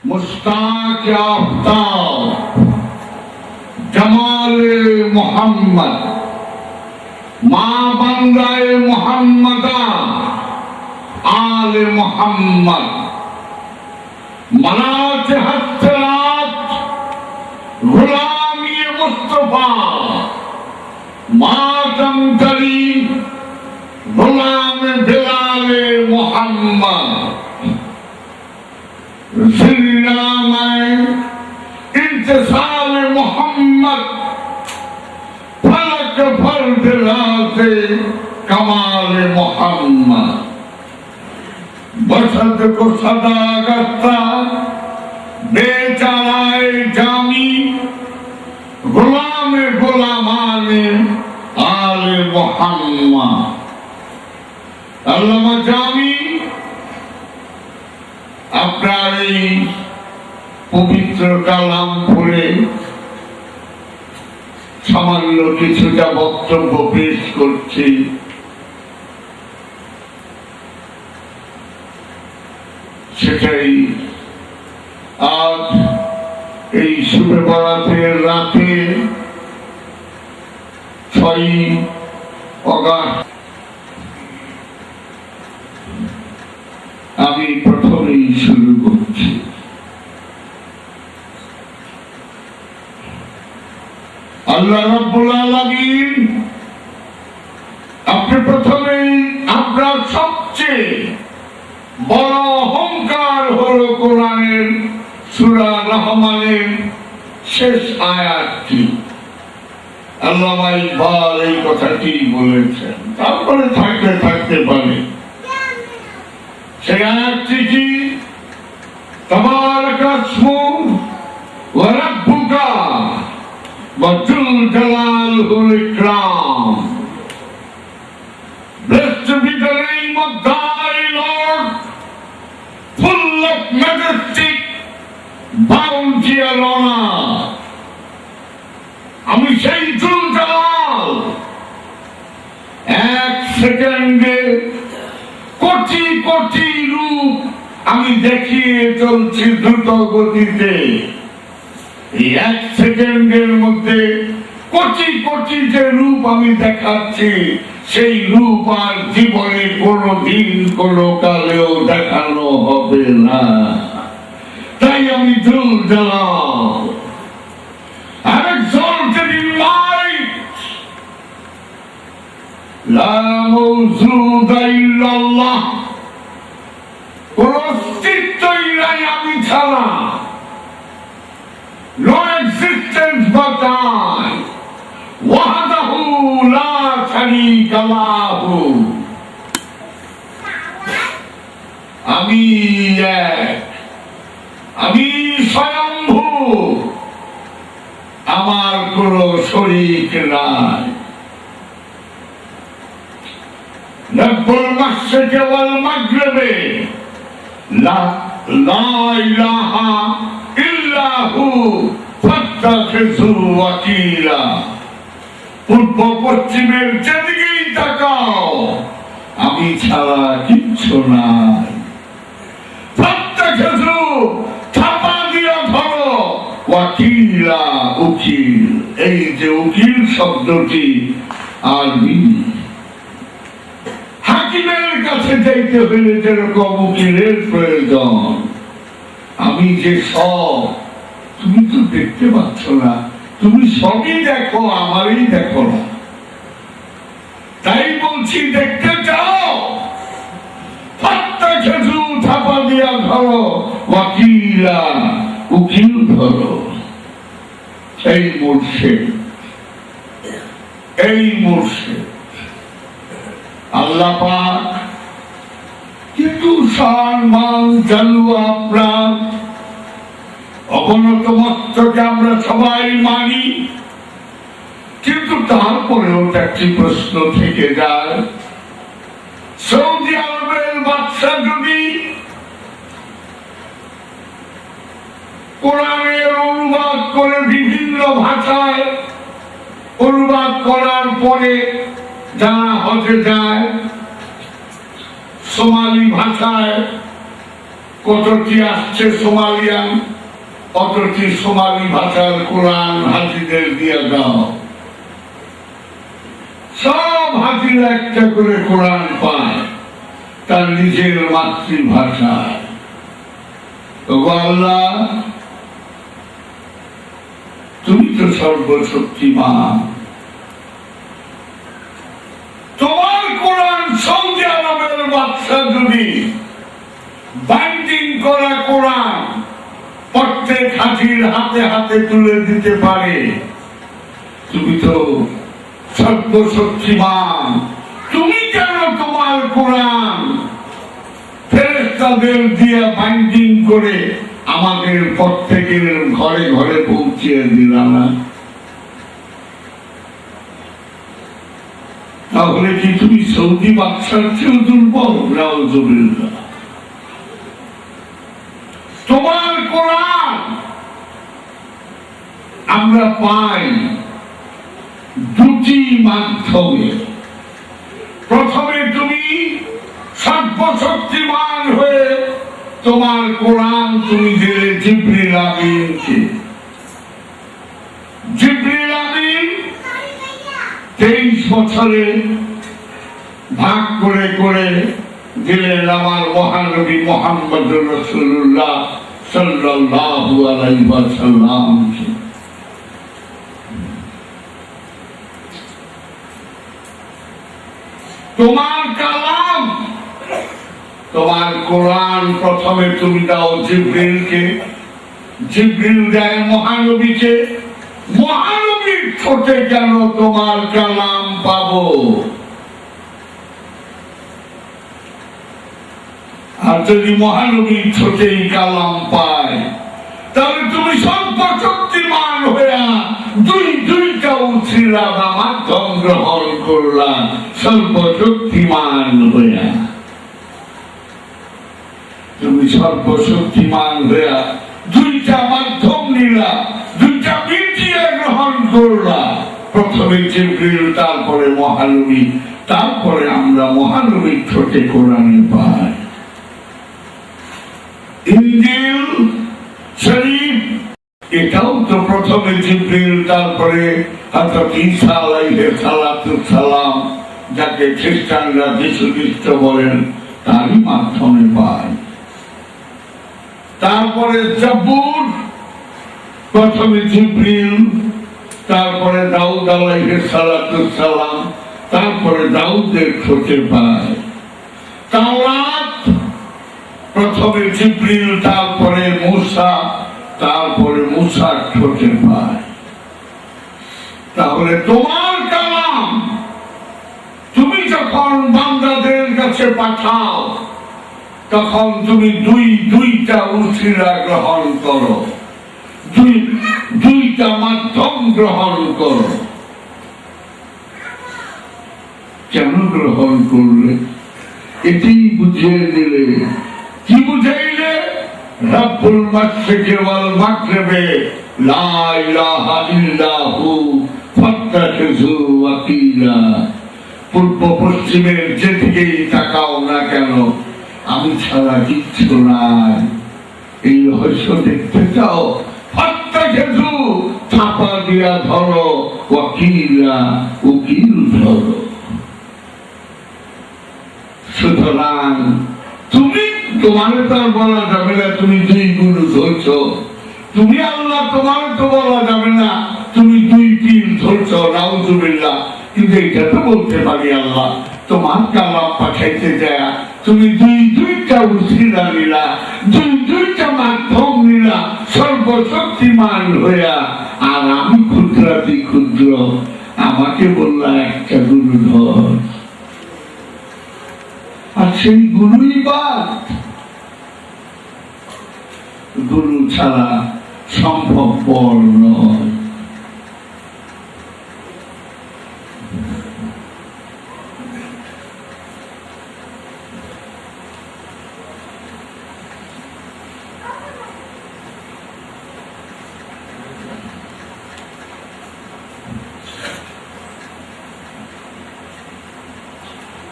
मुश्ताक आफ्ताब जमाले मोहम्मद माँ बंदाए मोहम्मदा आले मोहम्मद मनात हत्तरात गुलामी मुस्तफा मातम करी गुलाम बिलाले मोहम्मद इंतसाल मोहम्मद फलक फल दिलाते कमाल मोहम्मद बसत को सदा करता बेचाराए जामी गुलाम गुलामाने आले मोहम्मद अल्लामा जामी আপনার এই পবিত্র কালাম পড়ে সামান্য কিছুটা বক্তব্য পেশ করছি। সেটাই আজ এই শুভে বরাতের রাতে 6 অগাস্ট আমি প্রথমেই শুরু করছি। আল্লাহ রাব্বুল আলামিন আপনি প্রথমেই আপনার সবচেয়ে বড় অহংকার হলো কোরআনের সূরা রহমানের শেষ আয়াতটি। আল্লামা ইকবাল এই কথাটি বলেছেন, তারপরে থাকতে পারে। সেই আয়াতটি কি? তাবারাকা ইসমুহু ওয়া রাব্বুকা ওয়া যুল জালালিল ইকরাম। Blessed be the name of thy Lord, full of majestic, bounty and honor. আমি সেই যুল জালাল এক সেকেন্ডে কোটি কোটি রূপ আমি দেখিয়ে চলছি দ্রুত গতিতে। এই এক সেকেন্ডের মধ্যে কোটি কোটি যে রূপ আমি দেখাচ্ছি, সেই রূপ আর জীবনে কোনোদিন কোনো কালেও দেখানো হবে না। তাই আমি যুল জালাল আর exalted in might, লা মওজুদা ইল্লাল্লাহ, কোন অস্তিত্বই নাই আমি ছাড়া। No existence but I, ওয়াহদাহু লা শারীকা লাহু। আমি এক, আমি স্বয়ম্ভু, আমার কোন শরীক নাই। রব্বুল মাশরিকি ওয়াল মাগরিবি লা ইলাহা ইল্লা হু ফাত্তাখিযু ওয়াকিলা। পূর্ব পশ্চিমের যেদিকেই তাকাও আমি ছাড়া কিচ্ছু নাই। ফাত্তাখিযু ছাপা দিয়া ধরো, ওয়াকিলা উকিল। এই যে উকিল শব্দটি আরবি। হাকিমের কাছে যাইতে হলে যেরকম উকিলের প্রয়োজন, আমি যে সব, তুমি তো দেখতে পাচ্ছ না, তুমি সবই দেখো, আমারই দেখো না। তাই বলছি দেখতে চাও, ফাত্তাখিযু ছাপা দিয়া ধরো, ওয়াকিলা উকিল ধরো। এই মুর্শিদ, এই মুর্শিদ আল্লাহ পাক। কিন্তু সম্মান চালু আপনার অবনত মস্তকে আমরা সবাই মানি, কিন্তু তারপরেও একটি প্রশ্ন থেকে যায়, সৌদি আরবের বাদশা যদি কোরআনের অনুবাদ করে বিভিন্ন ভাষায় অনুবাদ করার পরে যারা হজে যায়, সোমালি ভাষায় কতটি আসছে সোমালিয়ান, কতটি সোমালি ভাষার কোরআন হাজিদের দিয়ে দাও। সব হাজিরা একটা করে কোরআন পায় তার নিজের মাতৃভাষায়। আল্লাহ, তুমি তো সর্বশক্তিমান, তোমার কোরআন সৌদি আরবের বাদশা যদি বাইন্ডিং করা কোরআন প্রত্যেক হাজির হাতে হাতে তুলে দিতে পারে, তুমি তো সর্বশক্তিমান, তুমি কেন তোমার কোরআন ফেরেশতাদের দিয়ে বাইন্ডিং করে আমাদের প্রত্যেকের ঘরে ঘরে পৌঁছিয়ে দিলা না? তাহলে কি তুমি সৌদি বাদশার চেয়েও দুর্বল? নাউযুবিল্লাহ। তোমার কোরআন আমরা পাই দুটি মাধ্যমে। প্রথমে তুমি সর্বশক্তিমান হয়ে তোমার কোরআন তুমি দিলে জিবরিল আমিনকে। জিবরিল আমিন 23 বছরে ভাগ করে করে দিলেন আমার মহানবী মুহাম্মদুর রাসূলুল্লাহ সাল্লাল্লাহু আলাইহি ওয়াসাল্লামকে। তোমার কালাম, তোমার কোরআন প্রথমে তুমি দাও জিবরিলকে, জিবরিল দেয় মহানবীকে। মহানবীর ঠোঁটে কেন তোমার কালাম পাবো? আর যদি মহানবীর ঠোঁটেই কালাম পায়, তাহলে তুমি সর্বশক্তিমান হইয়া দুইটা উছিলা বা মাধ্যম গ্রহণ করলাম সর্বশক্তিমান হইয়া। তুমি সর্বশক্তিমান হইয়া দুইটা মাধ্যম নিলা, দুইটা মিডিয়া গ্রহণ করলা। প্রথমে জিবরিল, তারপরে মহানবী, তারপরে আমরা মহানবীর ঠোঁটে কোরআন পাই। ইনজিল শরীফ এটাও তো প্রথমে জিবরিল, তারপরে হযরত ঈসা আলাইহিস সালাম, যাকে খ্রিস্টানরা যীশু খ্রিস্ট বলেন, তারই মাধ্যমে পায়। তারপরে জাবুর প্রথমে জিবরিল, তারপরে দাউদ আলাইহিস সালাম, তারপরে দাউদের ঠোঁটে পায়। তাওরাত প্রথমে জিবরিল, তারপরে মূসা, তারপরে মূসার ঠোঁটে পায়। তাহলে তোমার কালাম তুমি যখন বান্দাদের কাছে পাঠাও, তখন তুমি দুইটা উছিলা গ্রহণ করো, দুইটা মাধ্যম গ্রহণ করো। কেন গ্রহণ করলে? এটি বুঝিয়ে দিলে। কি বুঝাইলে? রব্বুল মাশরিকি ওয়াল মাগরিবি লা ইলাহা ইল্লাহু ফাত্তাখিযু ওয়াকিলা। পূর্ব পশ্চিমের যেদিকেই তাকাও না কেন, আমি ছাড়া কিচ্ছু নাই। এই রহস্য দেখতে চাও? ফাত্তাখিযু, ছাপা দিয়া ধরো, ওয়াকিলা, উকিল ধরো। সুতরাং তুমি, তোমার তো আর বলা যাবে না তুমি দুই গুরু ধরছ। তুমি আল্লাহ, তোমার তো বলা যাবে না তুমি দুই পীর ধরছ, নাউযুবিল্লাহ। কিন্তু এটা তো বলতে পারি আল্লাহ, তোমার কালাম পাঠাইতে যায় তুমি দুইটা উছিলা নিলা, দুইটা মাধ্যম নিলা, সর্বশক্তিমান হইয়া। আর আমি ক্ষুদ্রাতি ক্ষুদ্র, আমাকে বললা একটা গুরু ধর। আর সেই গুরুই বাদ। গুরু ছাড়া সম্ভবপর নয়।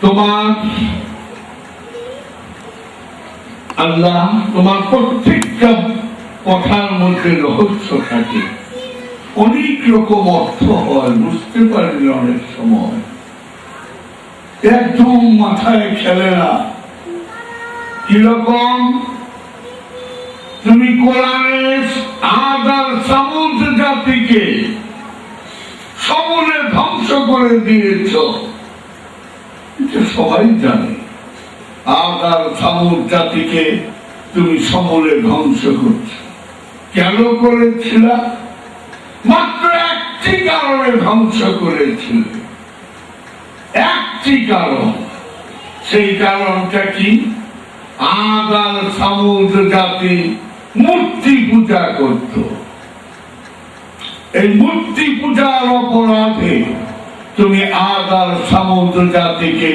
তোমার আল্লাহ তোমার প্রত্যেকটা কথার মধ্যে রহস্য থাকে, অনেক রকম অর্থ হয়, বুঝতে পারি অনেক সময় একদম মাথায় খেলে না। কিরকম? তুমি কোরআনের আদ আর সামুদ জাতিকে সমূলে ধ্বংস করে দিয়েছ, এটা সবাই জানে। আদ আর সামুদ জাতিকে তুমি সমূলে ধ্বংস করছো। কেন করেছিল? মাত্র একটি কারণে ধ্বংস করেছিল, একটি কারণ। সেই কারণটা কি? আদ আর সামুদ জাতি মূর্তি পূজা করত। এই মূর্তি পূজার অপরাধে তুমি আদ আর সামুদ জাতিকে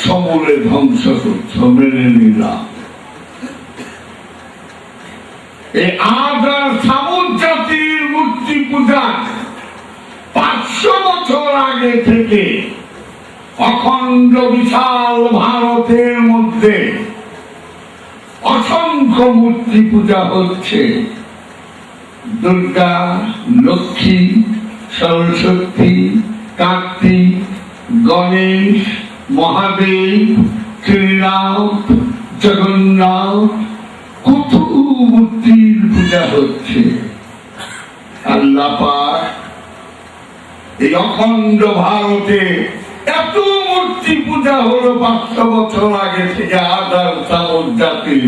সমূলে ধ্বংস করছ, মেনে নিলাম। এই আদ আর সামুদ জাতির মূর্তি পূজা 500 বছর আগে থেকে অখণ্ড বিশাল ভারতের মধ্যে অসংখ্য মূর্তি পূজা হচ্ছে। দুর্গা, লক্ষ্মী, সরস্বতী, কার্তিক, গণেশ, মহাদেব, শ্রীনাথ, জগন্নাথ, কত মূর্তির পূজা হচ্ছে। আল্লাহ পাক এই অখণ্ড ভারতে এত মূর্তি পূজা হলো 500 বছর আগে থেকে আদ আর সামুদ জাতি।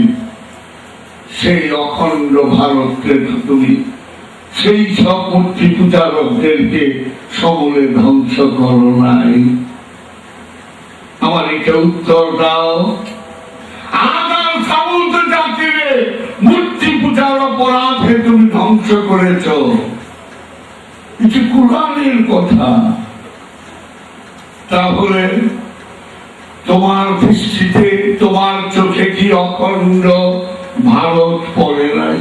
সেই অখণ্ড ভারতকে তুমি সেই সব মূর্তি পূজারকদেরকে সমূলে ধ্বংস করো নাই? আমার এটা উত্তর দাও। আদ আর সামুদ জাতির মূর্তি পূজার অপরাধে তুমি ধ্বংস করেছ। এটা কুরআনের কথা। তাহলে তোমার দৃষ্টিতে, তোমার চোখে কি অখণ্ড ভারত পড়ে নাই?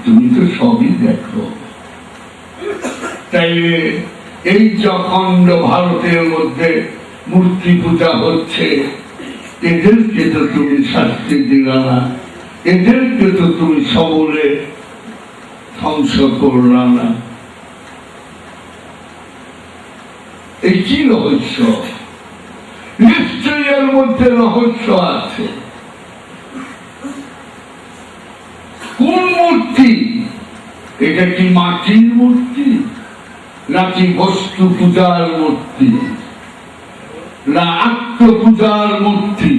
তুমি তো সবই দেখো। তাইলে এই যে অখণ্ড ভারতের মধ্যে মূর্তি পূজা হচ্ছে, এদেরকে তো তুমি শাস্তি দিলা না, এদেরকে তো তুমি সমূলে ধ্বংস করলা না। এই কি রহস্য? নিশ্চয়ই এর মধ্যে রহস্য আছে। কোন মূর্তি? এটা কি মাটির মূর্তি, নাকি বস্তু পূজার মূর্তি, না আত্মপূজার মূর্তি?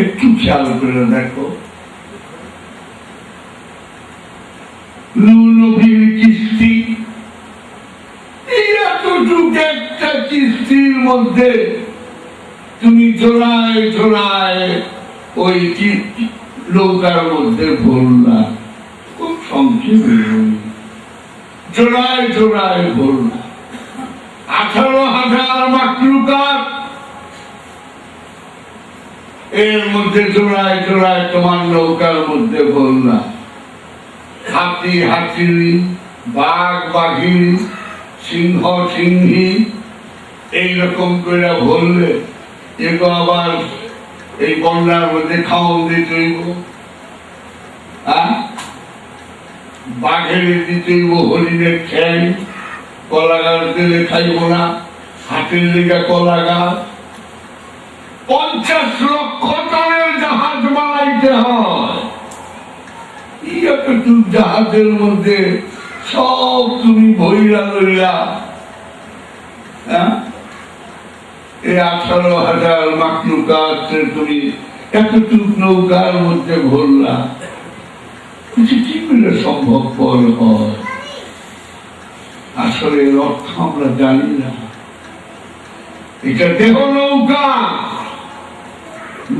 একটু খেয়াল করে দেখো। নবীর কিস্তি, এই এতটুকু একটা কিস্তির মধ্যে তুমি জোড়ায় জোড়ায় ওই নৌকার মধ্যে ভরলা। খুব সংক্ষেপে জোড়ায় জোড়ায় ভরলা। 18,000 মাকলুকাত এর মধ্যে জোড়ায় জোড়ায় তোমার নৌকার মধ্যে ভরলা। হাতি হাতিনি, বাঘ বাঘিনী, সিংহ সিংহী, এইরকম করে ভরলে এগুলো আবার এই বন্যার মধ্যে খাওয়ান দিতে হইব, বাঘের দিতে হইব হরিণের ঠ্যাং, কলা গাছ দিলে খাইব না, হাতির লিগা কলা গাছ। 50 লক্ষ টনের জাহাজ বানাইতে হয়। জাহাজের মধ্যে সব তুমি ভৈরা লইলা, এই 18,000 মাকলুকাত তুমি এতটুক নৌকার মধ্যে ভরলা। কিছু কি করে সম্ভবপর হয়? আসলে এর অর্থ আমরা জানি না। এটা দেহ নৌকা,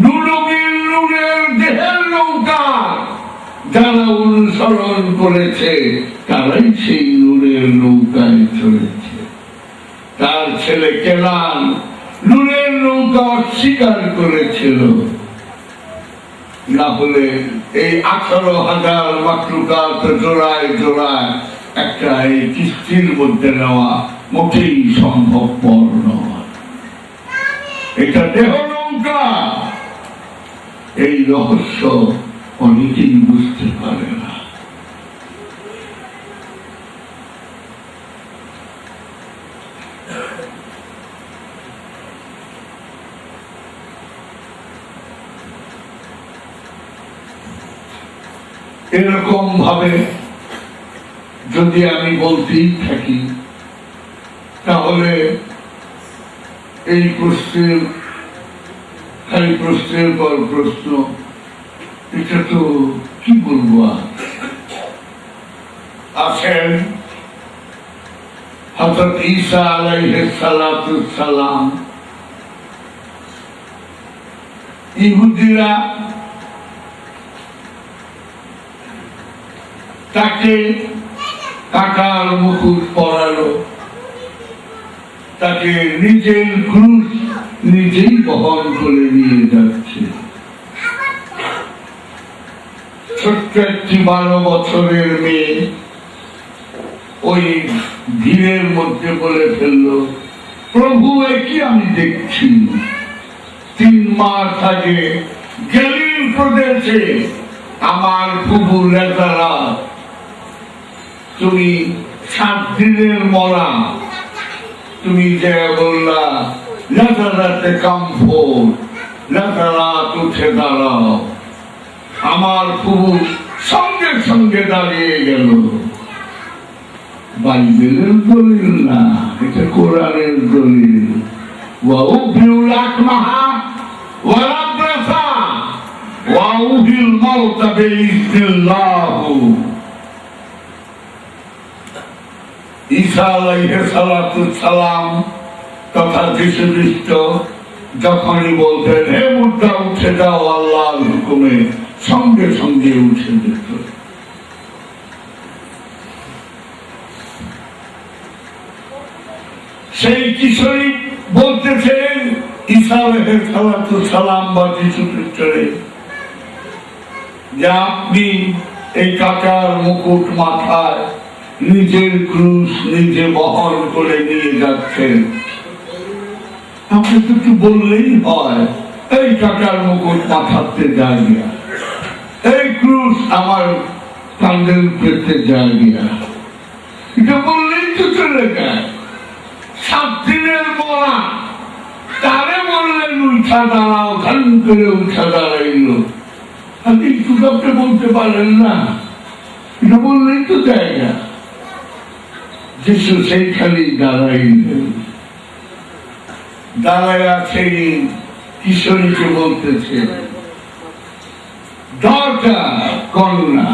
নুনবীর নুনের দেহের নৌকা। যারা অনুসরণ করেছে তারাই সেই নুনের নৌকায় চলেছে। তার ছেলে কেনান নুনের নৌকা অস্বীকার করেছিল, না হলে এই 18,000 মাকলুকাত জোড়ায় জোড়ায় একটা এই কিস্তির মধ্যে নেওয়া মোটেই সম্ভবপর নয়। এটা দেহ নৌকা। এই রহস্য অনেকেই বুঝতে পারে না। এরকম ভাবে যদি আমি বলতেই থাকি তাহলে এই প্রশ্নের খালি প্রশ্নের পর প্রশ্ন, এটা তো কি বলবো। আছেন হযরত ঈসা আলাইহিস সালাতুস সালাম। ইহুদিরা তাকে কাটার মুকুট পরালো, তাকে নিজের ক্রুশ নিজেই বহন করে নিয়ে যাচ্ছে। ছোট্ট একটি 12 বছরের মেয়ে ওই ভিড়ের মধ্যে বলে ফেলল, প্রভু এ কি আমি দেখছি? 3 মাস আগে গলিল প্রদেশে আমার ফুফু লেজারা, তুমি 7 দিনের মরা, তুমি যে বললা লেজারাতে কমফোর্ট, লেজারাত উঠে দাঁড়াও, আমার ফুফু সঙ্গে সঙ্গে দাঁড়িয়ে গেল। বাইবেলের দলিল না, এটা কোরআনের দলিল। ওয়াউবিউল আকমাহা ওয়ালাব্রাসা ওয়াউবিল মাউতা বিইذنিল্লাহ। ঈসা আলাইহিস সালাতুস সালাম তথা যীশু খ্রিস্ট যখনই বলতেন হে মুর্দা উঠে যাও আল্লাহর হুকুমে, সঙ্গে সঙ্গে উঠে যেত। সেই কিশোরী বলতেছেন ঈসা আলাইহিস সালাতুস সালাম বা যীশু খ্রিস্টরে, যে আপনি এই কাটার মুকুট মাথায় নিজের ক্রুশ নিজে বহন করে নিয়ে যাচ্ছেন। আপনি তো একটু বললেই হয় এই কাটার মুকুট মাথাতে জায়গা, এই ক্রুশ আমার কাঁধের পেতে জায়গা, এটা বললেই তো চলে যায়। 7 দিনের মরা, তারে বললেন উঠা দাঁড়াও, ধান করে উঠা দাঁড়াইল। আপনি একটু আপনি বলতে পারেন না, এটা বললেই তো জায়গা। যিশু সেইখানেই দাঁড়াইলেন, দাঁড়ায় আছে কিশোরীকে বলতেছে, daughter, কন্যা,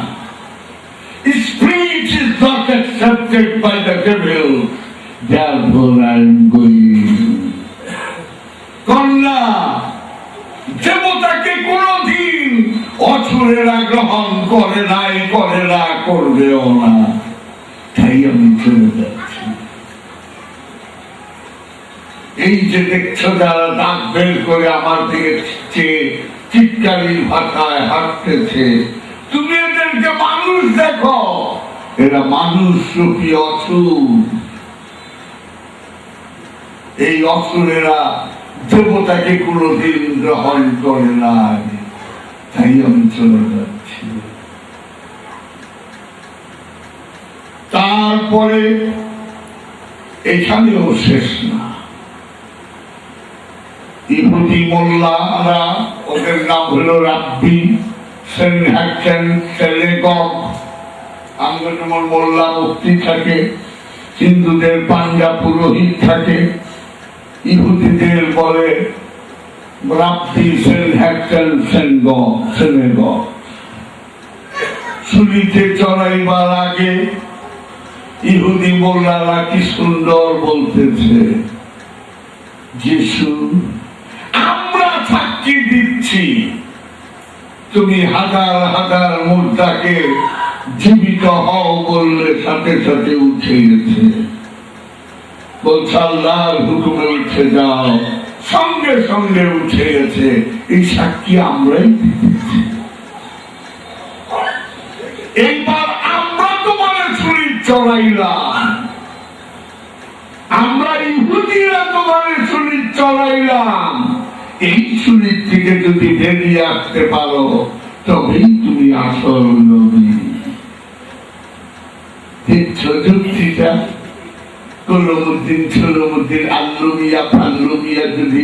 spirit is not accepted by the devil, therefore I am going. কন্যা, দেবতাকে কোনদিন অসুরেরা গ্রহণ করে নাই, করে না, করবেও না, তাই আমি চলে যাচ্ছি। এই যে দেখছো যারা দাঁত বের করে আমার দিকে চিৎকারির ভাষায় হাঁটতেছে, তুমি এদেরকে মানুষ দেখো, এরা মানুষ রূপী অসুর। এই অসুরেরা দেবতাকে কোনদিন গ্রহণ করে নাই, তাই আমি চলে যাচ্ছি। তারপরে এখানেও শেষ না। ইহুদি মোল্লারা, ওদের নাম হলো রাব্বি সেনহাকশন সেলেগম। আমরা যেমন মোল্লা মুফতি থাকে, হিন্দুদের পাঞ্জা পুরোহিত থাকে, ইহুদিদের বলে রাব্বি সেনহাকশন সেনেগম। ছুরিতে চড়াইবার আগে ইহুদি মোল্লারা কি সুন্দর বলতেছে, যিশু আমরা সাক্ষী দিচ্ছি, তুমি হাজার হাজার মুর্দাকে জীবিত হও বললে সাথে সাথে উঠে গেছে। বলছে আল্লাহর হুকুমে উঠে যাও, সঙ্গে সঙ্গে উঠে গেছে। এই সাক্ষী আমরাই দিতেছি। এইবার আমরা তোমার ছুরি চড়াইলাম, আমরা ইহুদিরা তোমার ছুরি চড়াইলাম, থেকে যদি বেরিয়ে আসতে পারো তবেই তুমি আসল নবী। দেখছো যুক্তিটা? কলমুদ্দিন ছলমুদ্দিন আল্লুমিয়া ফাল্লুমিয়া যদি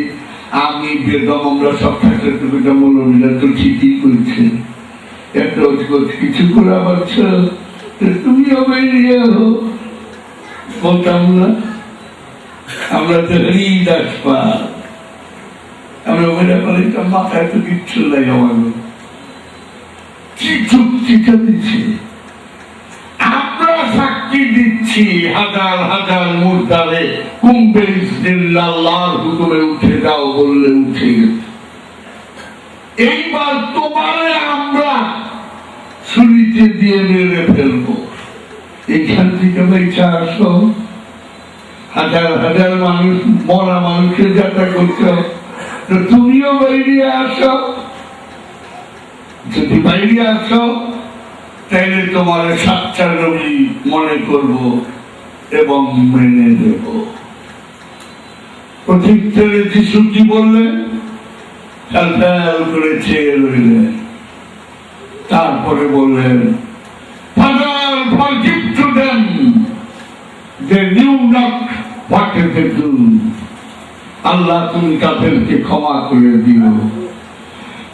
আমি বেদম আমরা সব ঠাকুরটা মৌলবীরা তো ঠিকই করছে, একটা কিছু করে পারছ তুমিও বেরিয়ে বলতাম না? আমরা তো হৃদ আসবা, আমরা ওইটা বলি তো মাথায় তো কিচ্ছু নাই আমার। কি যুক্তিটা দিচ্ছে? আমরা সাক্ষী দিচ্ছি হাজার হাজার মুর্দারে কুম্ভে আল্লাহর হুকুমে উঠে যাও বললে উঠে গেছে। এইবার তোমারে আমরা ছুরিতে দিয়ে মেরে ফেলবো, এইখান থেকে বেঁচে আসো। হাজার হাজার মানুষ মরা মানুষের যাত্রা করছো, তুমিও বাইরে আসো। যদি বাইরে আসো তাইলে তোমার সাচ্চা নবী মনে করব এবং মেনে দেব। প্রতিউত্তরে যিশু কি বললেন? ফ্যাল করে চেয়ে রইলেন, তারপরে বললেন Father, forgive to them, they knew not what they do. আল্লাহ তুমি তাদেরকে ক্ষমা করে দিও,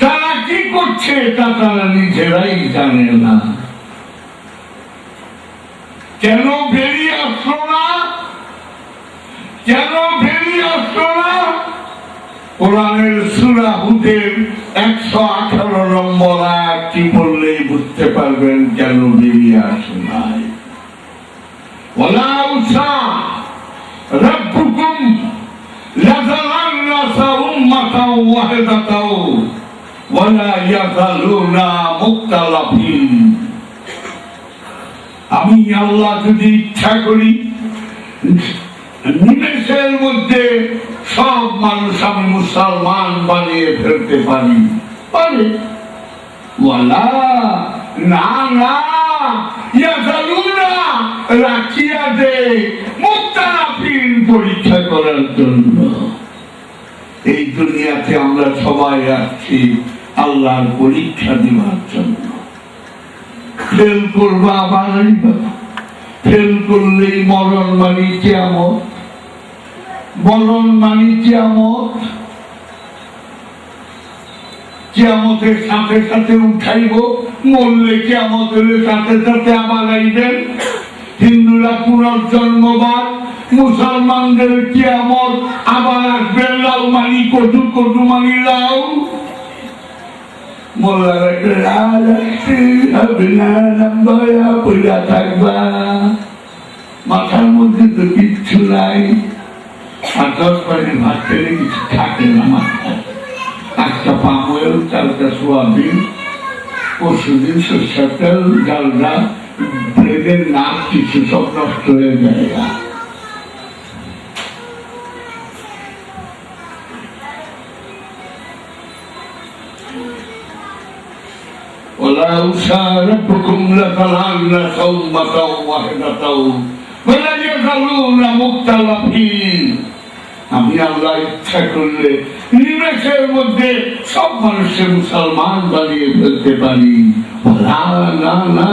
তারা কি করছে তা তারা নিজেরাই জানে না। কেন বেরিয়ে আসলো না? কেন বেরিয়ে আসলো না? কোরআনের সূরা হুদের 118 নম্বর আয়াতটি পড়লেই বুঝতে পারবেন কেন বেরিয়ে আসে নাই। ওয়ালা উসা রাব্বুকুম লাযালান্নাসা উম্মাতাও ওয়াহিদাতাও ওয়ালা ইয়াযালুনা মুখতালাফিন। আমি আল্লাহ যদি ইচ্ছা করি নিমেষের মধ্যে সব মানুষ আমি মুসলমান বানিয়ে ফেলতে পারি, পারে। ওয়ালা না না ইয়াযালুনা রাখিয়া দে মুখতালাফিন, পরীক্ষা করার জন্য। এই দুনিয়াতে আমরা সবাই আসছি আল্লাহর পরীক্ষা দেওয়ার জন্য। ফেল করবা আবার আইবা, ফেল করলেই মরণ মানি কিয়ামত, মরণ মানি কিয়ামত। কিয়ামতের সাথে সাথে উঠাইব, মরলে কিয়ামতের সাথে সাথে আবার আইবেন। হিন্দুরা পুনর্জন্মবাদ, মুসলমানদের কিয়ামত আবার আসবেন লাউ মানি কটু, কটু মানি লাউ। মাথার মধ্যে তো কিচ্ছু নাই, আর 10 বাড়ির ভাত খেলে কিছু থাকে না মাথায়। একটা পাম অয়েল, 4টা সোয়াবিন, পরশুদিন সরষের তেল, ডালডা, ব্রেডের নাম কিছু সব নষ্ট হয়ে যায়। ولو شاء ربكم لجعلنا أمة واحدة ولا يزالون مختلفين। আমি আল্লাহ ইচ্ছা করলে নিমেষের মধ্যে সব মানুষকে মুসলমান বানিয়ে ফেলতে পারি। না না না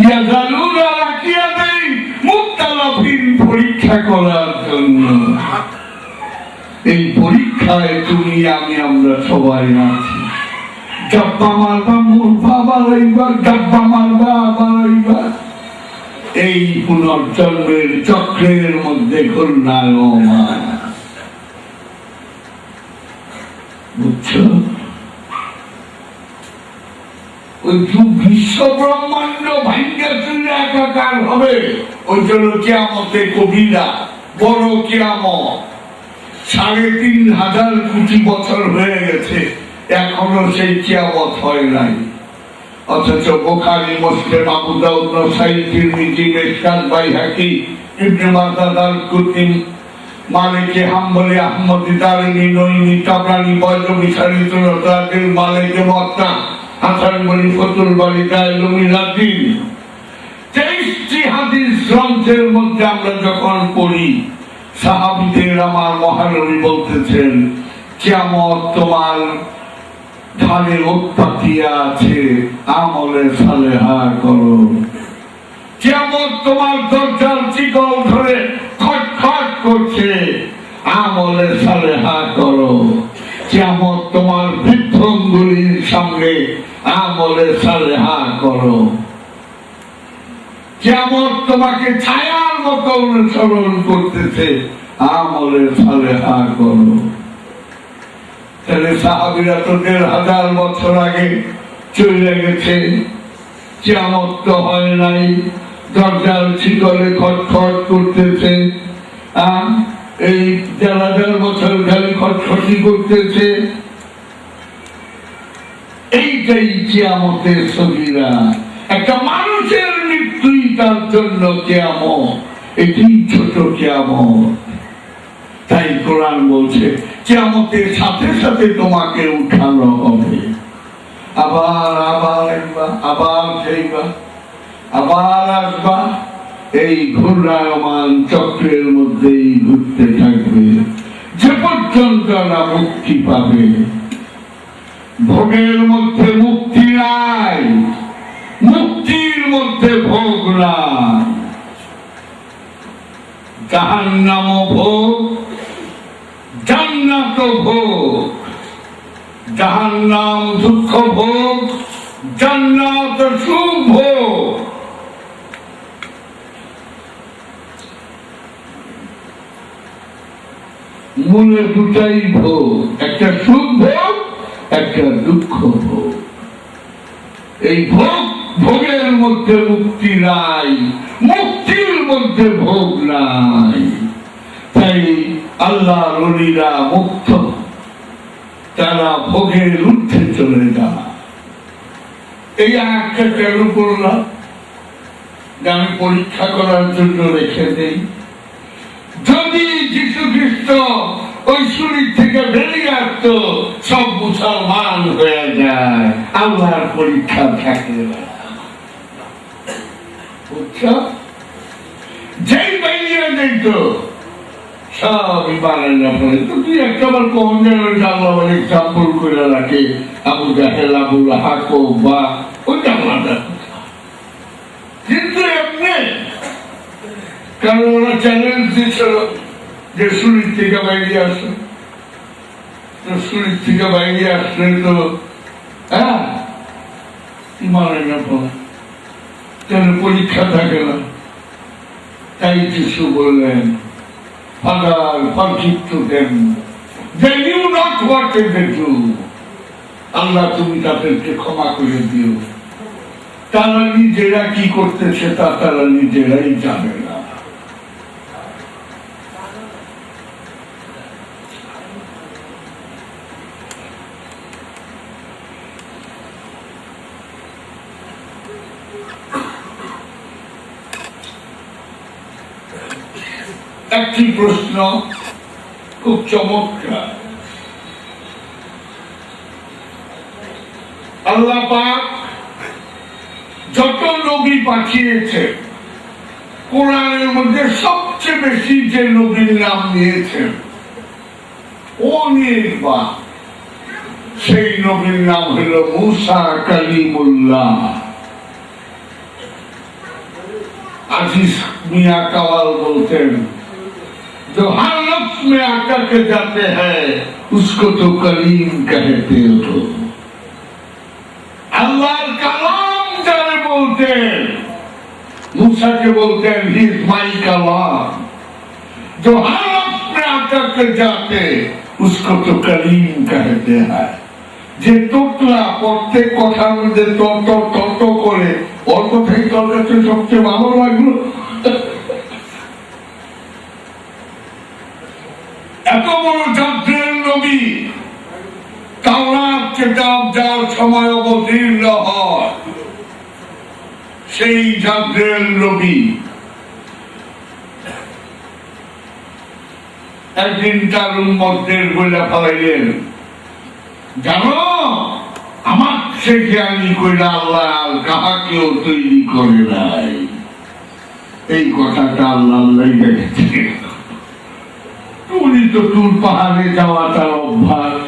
ইয়াযালুনা রাখিয়া দেই মুখতালাফিন, পরীক্ষা করার জন্য। এই পরীক্ষায় তুমি আমি আমরা সবাই আছি। ডাব্বা মারবা মরবা, আবার আইবা, ডাব্বা মারবা আবার আইবা। এই পুনর্জন্মের চক্রের মধ্যে ঘূর্ণায়মান, বুঝছো? ওই বিশ্ব ব্রহ্মাণ্ড ভাঙ্গা চুরে একাকার হবে, ওই জন্য কিয়ামতে কবিরা বড় কিয়ামত। ৩,৫০০ কোটি বছর হয়ে গেছে, এখনো সেই কিয়ামত হয় নাই। অথচ বুখারী, মুসলিম, আবু দাউদ, নাসাই, তিরমিজি, মিশকাত, বাইহাকি, ইবনে মাজাহ, দারকুতনি, মালিকি, হাম্বলি, আহমদি, দারিমি, নঈমি, তাবরানী, বয়জবী, শরীয়তুল মুতাওয়াতির, মালিকি, মুওয়াত্তা, হাসান বলি, ফতুল বারী, দাইলুমি, লাতিন, 23টি হাদিস গ্রন্থের মধ্যে আমরা যখন পড়ি, সাহাবীদের আমার মহানবী বলতেছেন কিয়ামত তোমার ধারে উৎপাতিয়া আছে, আমলে সালেহা করো। কিয়ামত তোমার দরজার চিকল ধরে খটখট করছে, আমলে সালেহা করো। কিয়ামত তোমার বৃদ্ধগুলির সঙ্গে, আমলে সালেহা করো। কিয়ামত তোমাকে ছায়ার মতো অনুসরণ করতেছে, আমলে সালেহা করো। তাহলে সাহাবীরা তো ১,৫০০ বছর আগে চলে গেছে, কিয়ামত তো হয় নাই, দরজার শিকলে খটখট করতেছে। এই ১,৫০০ বছর খালি খটখটি করতেছে। এইটাই কিয়ামতের সগীরা। একটা মানুষের মৃত্যুই তার জন্য কিয়ামত, এটি ছোট কিয়ামত। তাই কোরআন বলছে কিয়ামতের সাথে সাথে তোমাকে উঠানো হবে। আবার আবার একবার আবার যাইবা, আবার আসবা, এই ঘূর্ণায়মান চক্রের মধ্যেই ঘুরতে থাকবে যে পর্যন্ত না মুক্তি পাবে। ভোগের মধ্যে মুক্তি নাই, মুক্তির মধ্যে ভোগ নাই। জাহান্নাম ভোগ, জান্নাত ভোগ। জাহান্নাম দুঃখ ভোগ, জান্নাত সুখ ভোগ। মূলে দুটাই ভোগ, একটা সুখ ভোগ, একটা দুঃখ ভোগ। এই ভোগ ভোগের মধ্যে মুক্তি নাই, মুক্তির মধ্যে ভোগ নাই। তাই আল্লাহর ওলিরা মুক্ত, তারা ভোগের ঊর্ধ্বে চলে যায়। এই আয়াতটা কেন করলাম? আমি পরীক্ষা করার জন্য রেখে দেই। যদি যীশু খ্রিস্ট ওই শরীর থেকে বেরিয়ে আসতো, সব মুসলমান হয়ে যায়, আল্লাহর পরীক্ষা থাকে না। যেই বেরিয়ে যেত সব ইমানের ব্যাপারে। তো তুই একটাবার কম জায়গায় আল্লাহ এক্সাম্পল করে রাখে, আবু জাহেল, আবু লাহাব বা ওইটা আলাদা। কিন্তু এমনি কারণ ওরা চ্যালেঞ্জ দিয়েছিল যে শরীর থেকে বাইরে আসে, তো শরীর থেকে বাইরে আসলে তো ইমানের ব্যাপার, কেন পরীক্ষা থাকে না। তাই কিছু বললেন, Father, forgive to them. They knew not what they do. আল্লাহ তুমি তাদেরকে ক্ষমা করে দিও, তারা নিজেরা কি করতেছে তা তারা নিজেরাই জানে না। একটি প্রশ্ন খুব চমৎকার। আল্লাহ পাক যত নবী পাঠিয়েছে, কোরআনের মধ্যে সবচেয়ে বেশি যে নবীর নাম নিয়েছেন অনেকবার, সেই নবীর নাম হল মুসা কালিমুল্লাহ। আজিজ মিয়া কাওয়াল বলতেন, जो हर लफ्ज में आकर के जाते हैं उसको तो कलीम कहते हो। अल्लाह कलाम जाने बोलते हैं, मूसा के बोलते हैं ही इज माई कलाम। जो हर लफ्ज में आकर के जाते उसको तो कलीम कहते हैं। যে তোতলা প্রত্যেক কথার মধ্যে তত করে ওর কথাই তোর কাছে সবচেয়ে ভালো লাগলো। এত বড় জাতীয় নবী, তাওরাত কিতাব যার সময় অবতীর্ণ হয়, সেই জাতীয় নবী একদিন তার উম্মতদের বলে ফেলাইলেন, জানো আমার সে জ্ঞানী কইরা আল্লাহ আর কাহাকেও তৈরি করে নাই। এই কথাটা আল্লাহ দেখেছে। উনি তো টুর পাহাড়ে যাওয়া তার অভ্যাস,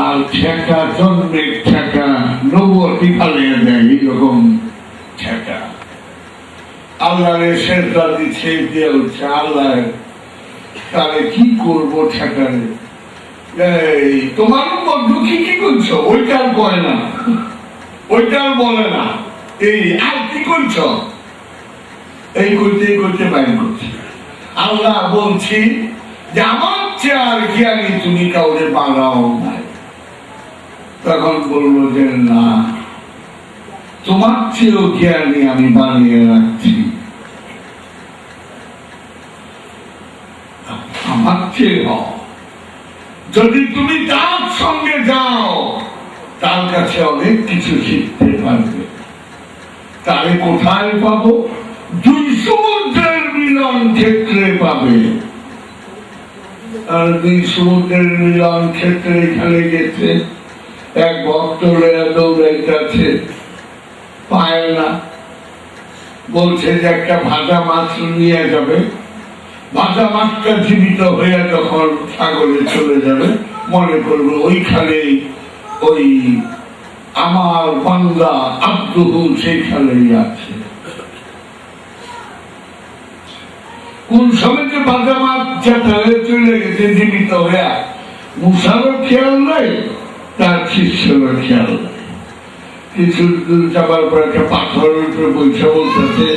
আর ঠেকা জন্মের ঠেকা নবুয়তি ফালিয়ে দেয়, এইরকম ঠেকা। আল্লাহরে সেজদা দিচ্ছে, দিয়ে হচ্ছে আল্লাহ তাহলে কি করবো ঠেকারে? এই তোমার মধ্যে কি করছো? ওইটার বলে না, ওইটার বলে না, এই আর কি করছো? এই করতে বাইর করছে। আল্লাহ বলছি যে আমার চেয়ে আর জ্ঞানী তুমি কাউরে বানাও নাই। তখন বললো যে না, তোমার চেয়েও জ্ঞানী আমি বানিয়ে রাখছি, আমার চেয়ে হও। যদি তুমি তার সঙ্গে যাও, তার কাছে অনেক কিছু শিখতে পারবে। তারে কোথায় পাবো? দুই সমুদ্রের মিলন ক্ষেত্রে পাবে। আর দুই সমুদ্রের মিলন ক্ষেত্রে এখানে গেছে, এক ভক্ত দৌড়াইতেছে, পায় না, বলছে যে একটা ভাজা মাছ নিয়ে যাবে। ভাজা মাছটা জীবিত হয়ে যখন সাগরে চলে যাবে, মনে করবে ওইখানে ওই আমার বান্দা আব্দুহু সেইখানেই আছে। কোন সময় যে ভাজা মাছ চলে গেছে জীবিত হয়ে, মুসারও খেয়াল নাই, তার শিষ্যেরও খেয়াল নাই। কিছু দূর যাবার পর একটা পাথরের উপরে বৈশা বলতেছে,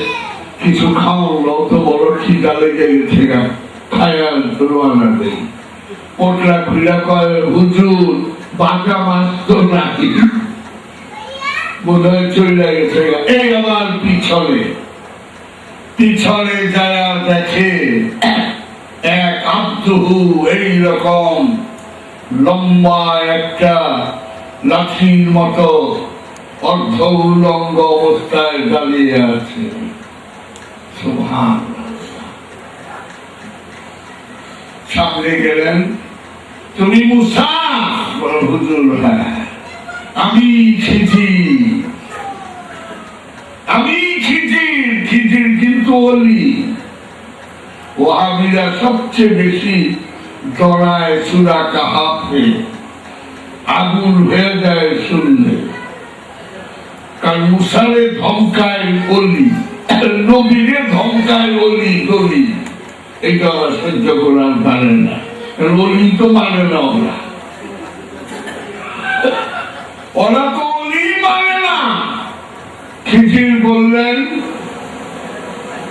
কিছু খাওয়ালো, তো বড় খিদা লেগে গেছে, খায়া রোয়ানা দেই। পোটলা খুলে কয়, হুজুর বাঁকা মাছ তো নাকি, বোধ হয় চলে গেছে। এই আমার পিছনে যায় দেখে এক আব্দুহু এইরকম লম্বা একটা লাঠির মতো অর্ধ উলঙ্গ অবস্থায় দাঁড়িয়ে আছে। সামনে গেলেন, তুমি মুসা? হুজুর হ্যাঁ, আমি খিজির কিন্তু বলি ওয়াহাবিরা সবচেয়ে বেশি ডরায় সূরা কাহাফে, আগুন হয়ে যায় শুনলে। কারণ মুসারে ধমকায় বলি, নবীরে ধমকায় বলি গলি, এটা ওরা সহ্য করার পারে না। বলি তো মানে না, ওরা তো বলি মানে না। খিজির বললেন,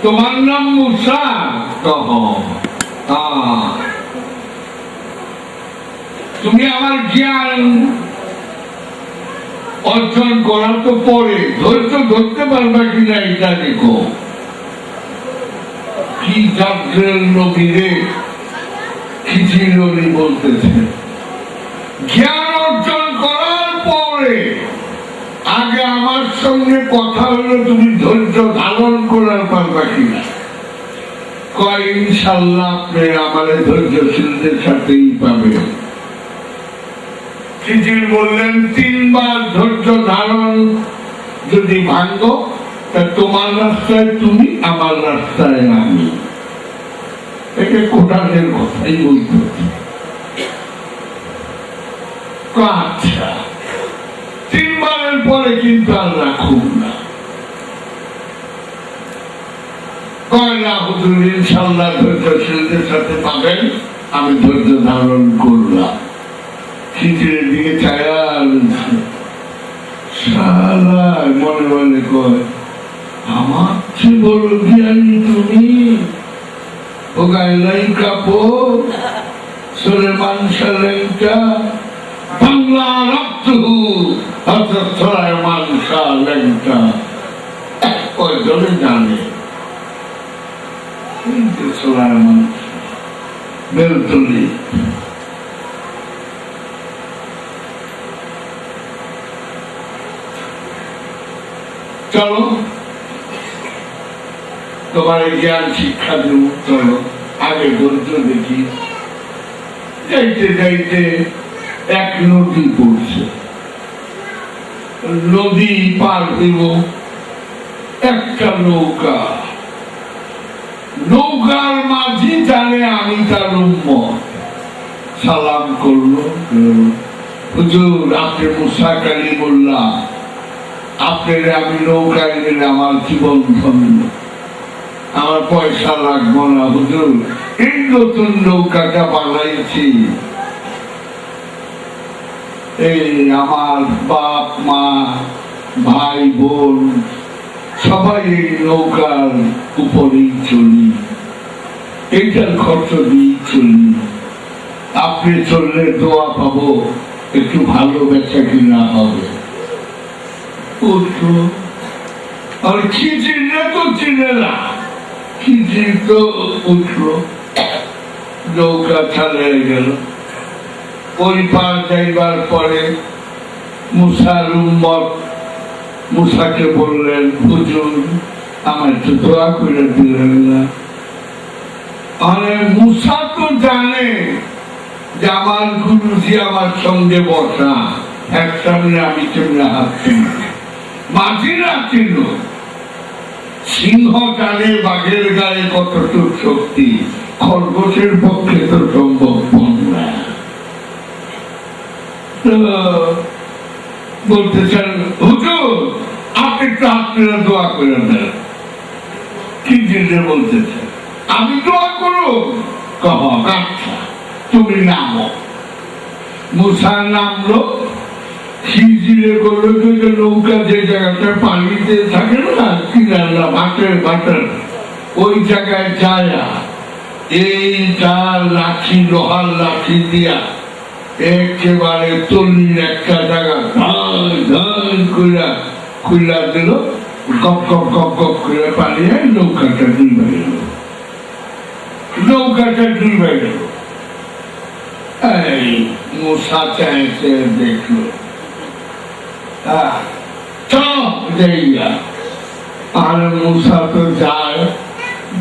তোমার নাম মুসা? তুমি আমার জ্ঞান অর্জন করার তো পরে ধৈর্য ধরতে পারবা কিনা এটা দেখো। কি জাগ্রের নবীরে খিজির বলতেছে, জ্ঞান অর্জন করার পরে আগে আমার সঙ্গে কথা হলো তুমি ধৈর্য ধারণ করার পারবা কিনা। কয় ইনশাল্লাহ আপনি আমার ধৈর্যশীলদের সাথেই পাবে। খিজির বললেন, 3 বার ধৈর্য ধারণ যদি ভাঙ্গো, তা তোমার রাস্তায় তুমি, আমার রাস্তায় আমি। একে কোরআনের কথাই বলতে। আচ্ছা, 3 বারের পরে কিন্তু আর রাখুন না। কয়লা হুজুর ইনশাল্লাহ ধৈর্যশীলদের সাথে পাবেন, আমি ধৈর্য ধারণ করলাম। খিজিরের দিকে ছায়া সালা মনে মনে কয়, আমার চেয়ে বড় জ্ঞানী তুমি? ও গাইলাই কাপড় সুলেমান শালেঙ্কা বাংলা রক্ত সুলেমান শালেঙ্কা কয়জনে জানে? সুলেমান বেলতলি। চলো তোমার জ্ঞান শিক্ষা দেব, চলো আগে ধৈর্য দেখি। যাইতে যাইতে এক নদী পড়ছে, নদী পার হইব একটা নৌকা, নৌকার মাঝি জানে আমি তার উম্মত। সালাম করলো, হুজুর আপনি মুসা কালিমুল্লাহ, আপনার আমি নৌকায় গেলে আমার জীবন ধন্য, আমার পয়সা লাগবো না হুজুর, এই নতুন নৌকাটা বানাইছি, এই আমার বাপ মা ভাই বোন সবাই এই নৌকার উপরেই চলি, এইটার খরচ দিয়ে চলি, আপনি চললে দোয়া পাবো, একটু ভালো বেচা কিনা হবে। আর খিচিড়ে তো চিনে না, খিচিড়ি তো উঠলো, নৌকা চালিয়ে গেল। ওই পার যাইবার পরে মুসার উম্মত মুসাকে বললেন, হুজুর আমার একটু দোয়া করে দিলেন না। আরে মুসা তো জানে যে আমার গুরুজি আমার সঙ্গে বসা, এক সামনে আমি কেমনে হাত মাঝিরা চিহ্ন, সিংহ জানে বাঘের গায়ে কতটুক শক্তি, খরগোশের পক্ষে তো সম্ভব না। বলতেছেন হুজুর আপনি একটু আপনারা দোয়া করে দেন। কি জিনিস বলতেছেন, আমি দোয়া করো? আচ্ছা তুমি নামো। মুসা নামলো, খিজিরে বললো যে নৌকা যে জায়গাটা পানিতে থাকে না, কিনারা বাটার ওই জায়গায় যায়, এইটা লাঠি লোহার লাঠি দিয়া একেবারে তলির একটা জায়গা ধান ধান কইরা খুইলা দিল, গপ গপ গপ গপ করে পালিয়ে নৌকাটা ডুবে গেল, নৌকাটা ডুবে গেল। এই মুসা চাইছে দেখলো, আর মুসা তো যায়,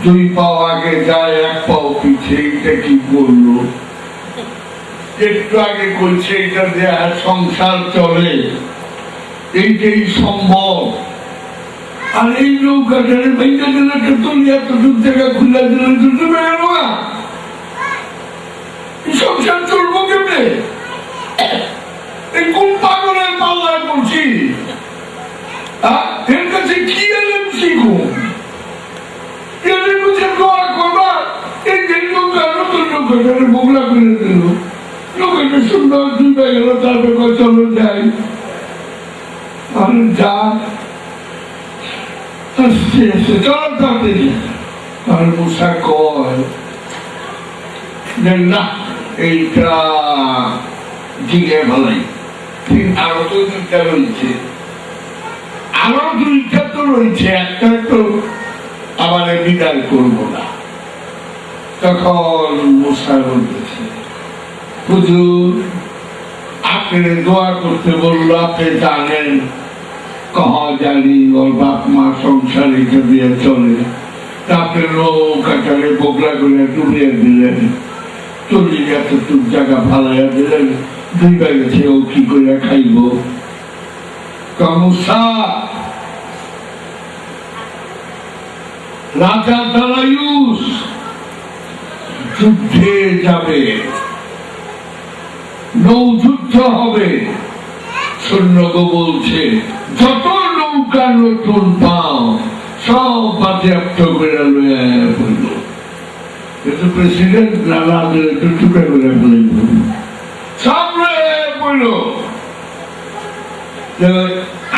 দুই পাও আগে যায় এক পাও পিছিয়ে, এটা কি করলো? একটু আগে করছে এটা দেয়া সংসার চলে, এইটাই সম্ভব। আর এই নৌকাটারে ভেঙে দিলে তলিয়া তো দূর থেকে খুলে দিলে ডুবে গেল না, সংসার চলবো কেমনে? এই কোন পাগলের পাল্লায় পড়ছি? এর কাছে কি এলেন শিখুন, এলে বুঝে দোয়া করবা। এই যে নৌকা নতুন নৌকাটারে বোগলা করে দিল, নৌকাটা সুন্দর ডুবে গেল, তারপর চলো যাই। আর যা চলো তাড়াতাড়ি। আর মুসা কয় না এইটা জিগে ভালাই, আরো তো দুইটা রয়েছে, আরো দুইটা তো রয়েছে, একটা তো আবার বিদায় করবো না। তখন মুসা বলতেছে, হুজুর আপনি দোয়া করতে বললো, আপনি জানেন কহা জানি ওর বাপ মা সংসার রেখে দিয়ে চলে, আপনি নৌকাটারে বোগলা করে ডুবিয়ে দিলেন, চলে গেছে টুক জায়গা ফালাইয়া দিলেন, ডুবে গেছে, ও কি করে খাইব? মুসা রাজা দারায়ুস যুদ্ধে যাবে, নৌযুদ্ধ হবে, সৈন্যকে বলছে যত নৌকা নতুন পাও সব বাজেয়াপ্ত করে লইয়া বলল, কিন্তু প্রেসিডেন্ট না দিলে একটু টুকা করে ফেলব, সব বলল।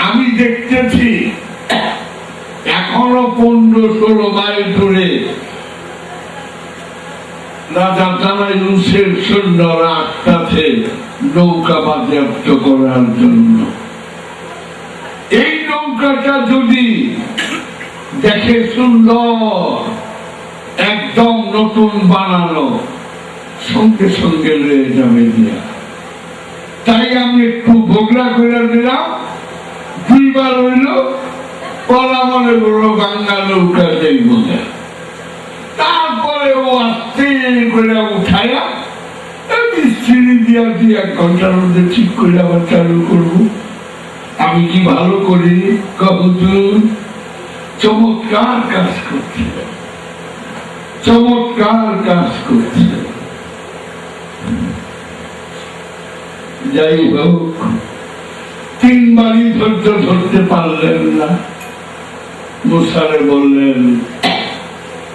আমি দেখতেছি এখনো 15-16 মাইল দূরে রাজা দারায়ুসের সৈন্যরা আসতেছে নৌকা বাজেয়াপ্ত করার জন্য। এই নৌকাটা যদি দেখে সুন্দর একদম নতুন বানানো, সঙ্গে সঙ্গে লয়ে যাবে দিয়া, তাই আমি একটু বোগলা করে দিলাম, দুইবার হইল, পলা মনে করলো বাংলা নৌকা যাই বোঝা। তারপরে ও আস্তে করে উঠাইয়া মিস্ত্রি দিয়া 2-1 ঘন্টার মধ্যে ঠিক করে আবার চালু করবো। আমি কি ভালো করি? হুজুর চমৎকার কাজ করছে, চমৎকার কাজ করছে। যাই হোক, 3 বারই ধৈর্য ধরতে পারলেন না। মুসারে বললেন,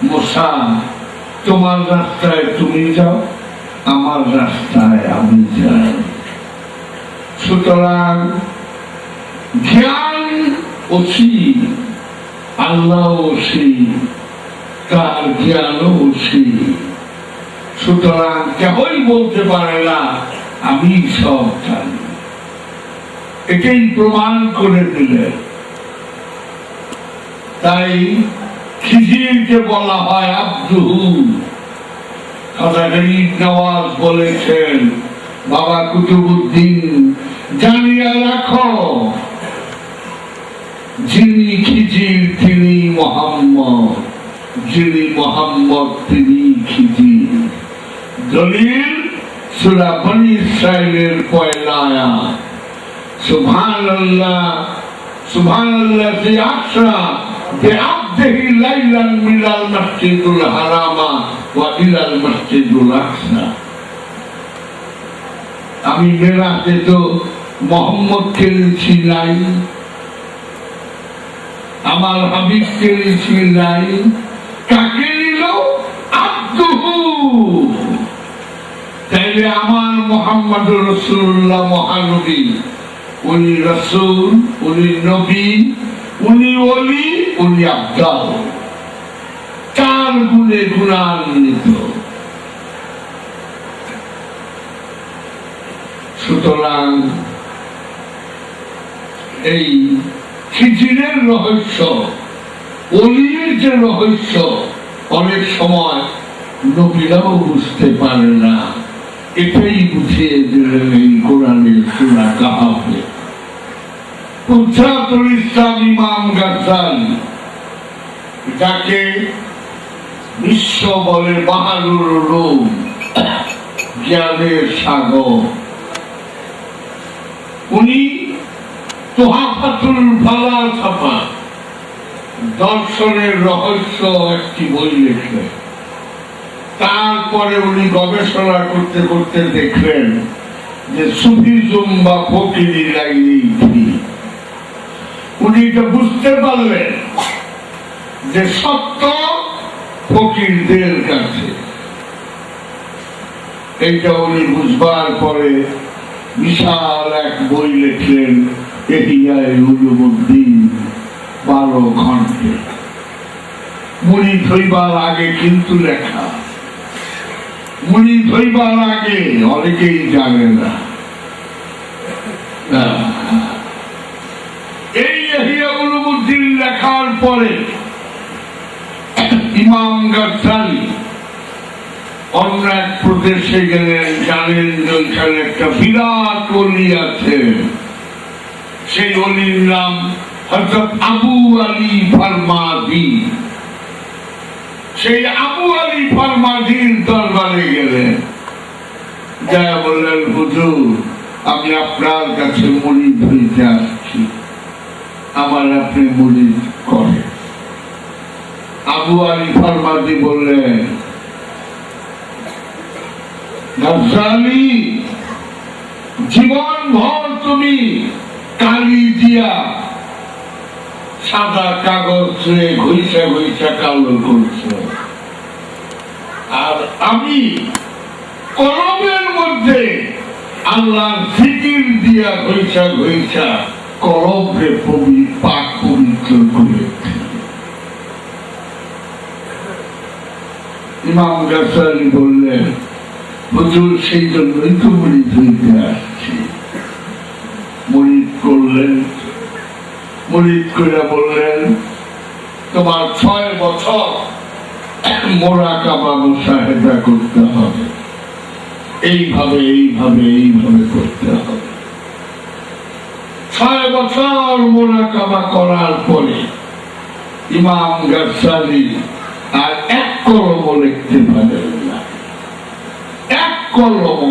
মুসা, তোমার রাস্তায় তুমি যাও, আমার রাস্তায় আমি যাই। সুতরাং জ্ঞান অসীম, আল্লাহ অসীম, তার জ্ঞানও অসীম। সুতরাং কেবল বলতে পারে না আমি সব জানি। এটাই প্রমাণ করে দিলেন। তাই খিজিরকে বলা হয় আব্দুহু। নওয়াজ বলেছেন, বাবা কুতুবুদ্দিন, জানিয়া রাখো, যিনি খিজির তিনি মোহাম্মদ, যিনি মোহাম্মদ তিনি খিজির। দলিল সূরা বনী ইসরাঈলের পয়লা আয়াত। সুবহানাল্লাহ, সুবহানাল্লাযী আসরা বিআবদিহি লাইলান মিনাল মাসজিদুল হারামা ওয়া ইলাল মাসজিদুল আকসা। আমি মেরাজে তো মোহাম্মদকে নিয়েছি নাই, আমার হাবিবকে নিয়েছি নাই, কাকে নিল? আব্দুহু। তাইলে আমার মুহাম্মদুর রাসূলুল্লাহ মহানবী, উনি রাসূল, উনি নবী, উনি ওলি, উনি আব্দাল, 4 গুণে গুণান্বিত। সুতরাং এই খিজিরের রহস্য, ওলির যে রহস্য, অনেক সময় নবীরাও বুঝতে পারে না। এটাই বুঝিয়ে দিলেন এই কোরআনের সূরা কাহাফে। হুজ্জাতুল ইসলাম ইমাম গাজ্জালী, যাকে বিশ্ব বলে বাহারুর রূম, জ্ঞানের সাগর, উনি তুহাফাতুল ফালাসফা, দর্শনের রহস্য একটি বই লিখলেন। তারপরে উনি গবেষণা করতে করতে দেখলেন যে সুফিজম বা ফকিরি লাইনই ঠিক। উনি এটা বুঝতে পারলেন যে সত্য ফকিরদের কাছে। এইটা উনি বুঝবার পরে বিশাল এক বই লিখলেন, ইহইয়ায়ে উলুমুদ্দিন, 12 খণ্ডে। মুড়ি ধইবার আগে কিন্তু লেখা, মুড়ি ধইবার আগে অনেকেই জানে না। এই ইহইয়া উলুমুদ্দিন লেখার পরে ইমাম গাজ্জালী অন্য এক প্রদেশে গেলেন। জানেন যে ওইখানে একটা বিরাট ওলি আছে, সেই ওলির নাম হযরত আবু আলী ফারমাদি। সেই আবু আলী ফারমাদির দরবারে গেলেন, যা বললেন, হুজুর, আমি আপনার কাছে মুরিদ হইতে আসছি, আমার আপনি মুরিদ করেন। আবু আলী ফারমাদি বললেন, গাজ্জালী, জীবন ভর তুমি কালি দিয়া সাদা কাগজ ঘইসা ঘইসা কালো করছো, আর আমি কলমের মধ্যে আল্লাহর জিকির দিয়া ঘইসা ঘইসা কলমকে পাক পবিত্র করেছি। ইমাম গাজ্জালী বললেন, হুজুর, সেই জন্যই তো মুরিদ হইতে আসছি। মুরিদ করলেন, মুরিদ করে বললেন, তোমার 6 বছর মুরাকাবা মুশাহাদা করতে হবে, এইভাবে এইভাবে এইভাবে করতে হবে। 6 বছর মুরাকাবা করার পরে ইমাম গাজ্জালী আর 1 কলম লিখতে পারেন না, 1 কলম।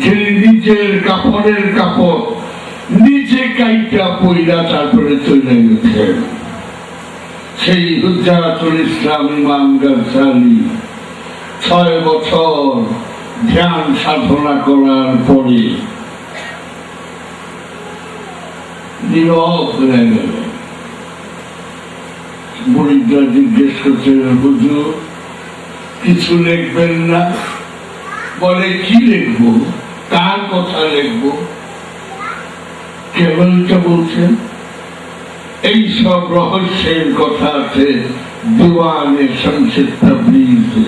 যিনি নিজের কাপড়ের কাপড় নিজে কাইটা পইরা তারপরে চলে গেছেন, সেই হুজ্জাতুল ইসলাম ইমাম গাজ্জালী 6 বছর ধ্যান সাধনা করার পরে নীরব হয়ে গেলেন। মুরিদরা জিজ্ঞেস করছিলেন, হুজুর কিছু লিখবেন না? বলে, কি লিখবো, কার কথা লিখবো? কেবলটা বলছেন, এই সব রহস্যের কথা আছে দিওয়ানে শামসে তাবরিজে।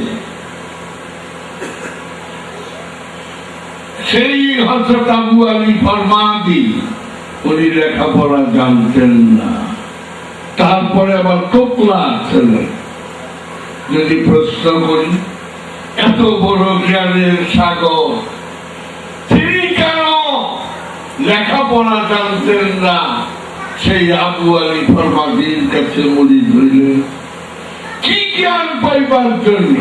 সেই হযরত আবু আলী ফরমাদি, উনি লেখাপড়া জানতেন না। তারপরে আবার তোকলা ছিলেন। যদি প্রশ্ন করি, এত বড় জ্ঞানের সাগর, তিনি কেন লেখাপড়া জানতেন না? সেই আবু আলী ফরমাদির কাছে মুরিদ হইলেন কি জ্ঞান পাইবার জন্য?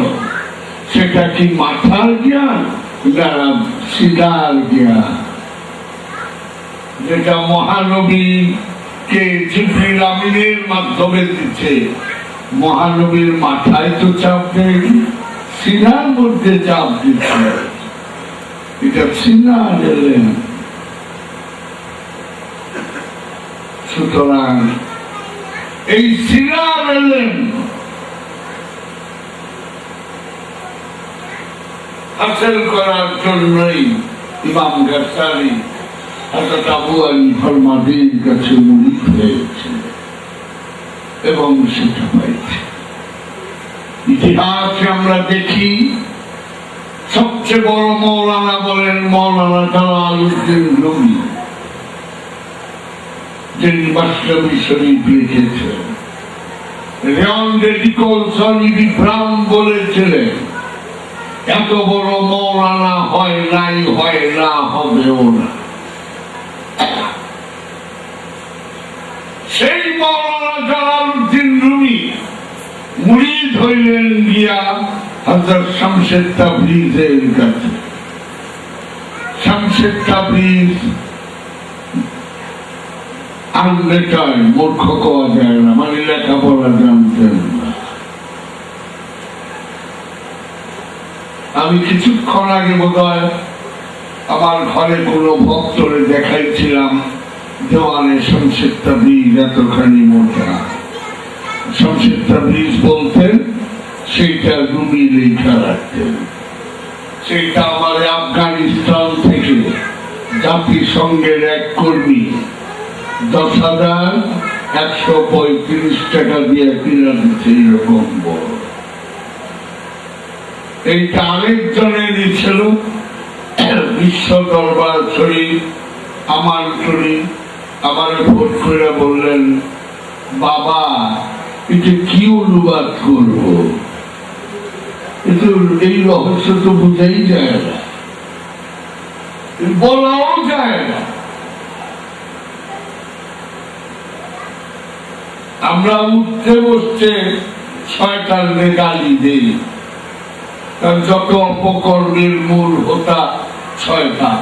সেটা কি মাথার জ্ঞান না সিনার জ্ঞান? যেটা মহানবীকে জিবরিল আমিনের মাধ্যমে দিচ্ছে, মহানবীর মাথায় তো চাপ দেয়, সিনার মধ্যে চাপ দিচ্ছে। এটা সিনা দিলেন। সুতরাং এই সিনা দিলেন হাসিল করার জন্যই ইমাম গাজ্জালী হযরত আবু আলী ফরমাদির কাছে মুরিদ হয়েছে এবং সেটা পাইছে। ইতিহাসে আমরা দেখি সবচেয়ে বড় মৌলানা বলেন মৌলানা জালালউদ্দিন রুমি, যিনি মাসনবী শরীফ লিখেছেন। রিয়ন ডে নিকোলসন ব্রাউন বলেছিলেন, এত বড় মৌলানা হয় নাই, হয় না, হবেও না। সেই মৌলানা জালালউদ্দিন রুমি মুরিদ হইলেন গিয়া হযরত শামসে তাবরিজের কাছে। শামসে তাবরিজ আনলেটার মূর্খ কোয়া যায় না, মানে লেখাপড়া জানতেন না। আমি কিছুক্ষণ আগে বোধহয় আমার ঘরে কোনো ভক্তরে দেখাইছিলাম দেওয়ানে শামসে তাবরিজ এতখানি মোটা। শামসে তাবরিজ বলতেন, সেইটা রুমি লেখা রাখতেন। সেইটা আমার আফগানিস্তান থেকে জাতিসংঘের এক কর্মী 10,135 টাকা দিয়ে কিনা দিচ্ছে, এরকম বড়। এইটা আরেকজনেরই ছিল, বিশ্ব দরবার শরীফ আমার শরীফ। আমার ভোট করে বললেন, বাবা এটা কি অনুবাদ করবো? কিন্তু এই রহস্য তো বুঝাই যায় না, বলাও যায় না। আমরা উঠতে বসতে শয়তানকে গালি দিই, কারণ যত অপকর্মের মূল হোতা শয়তান।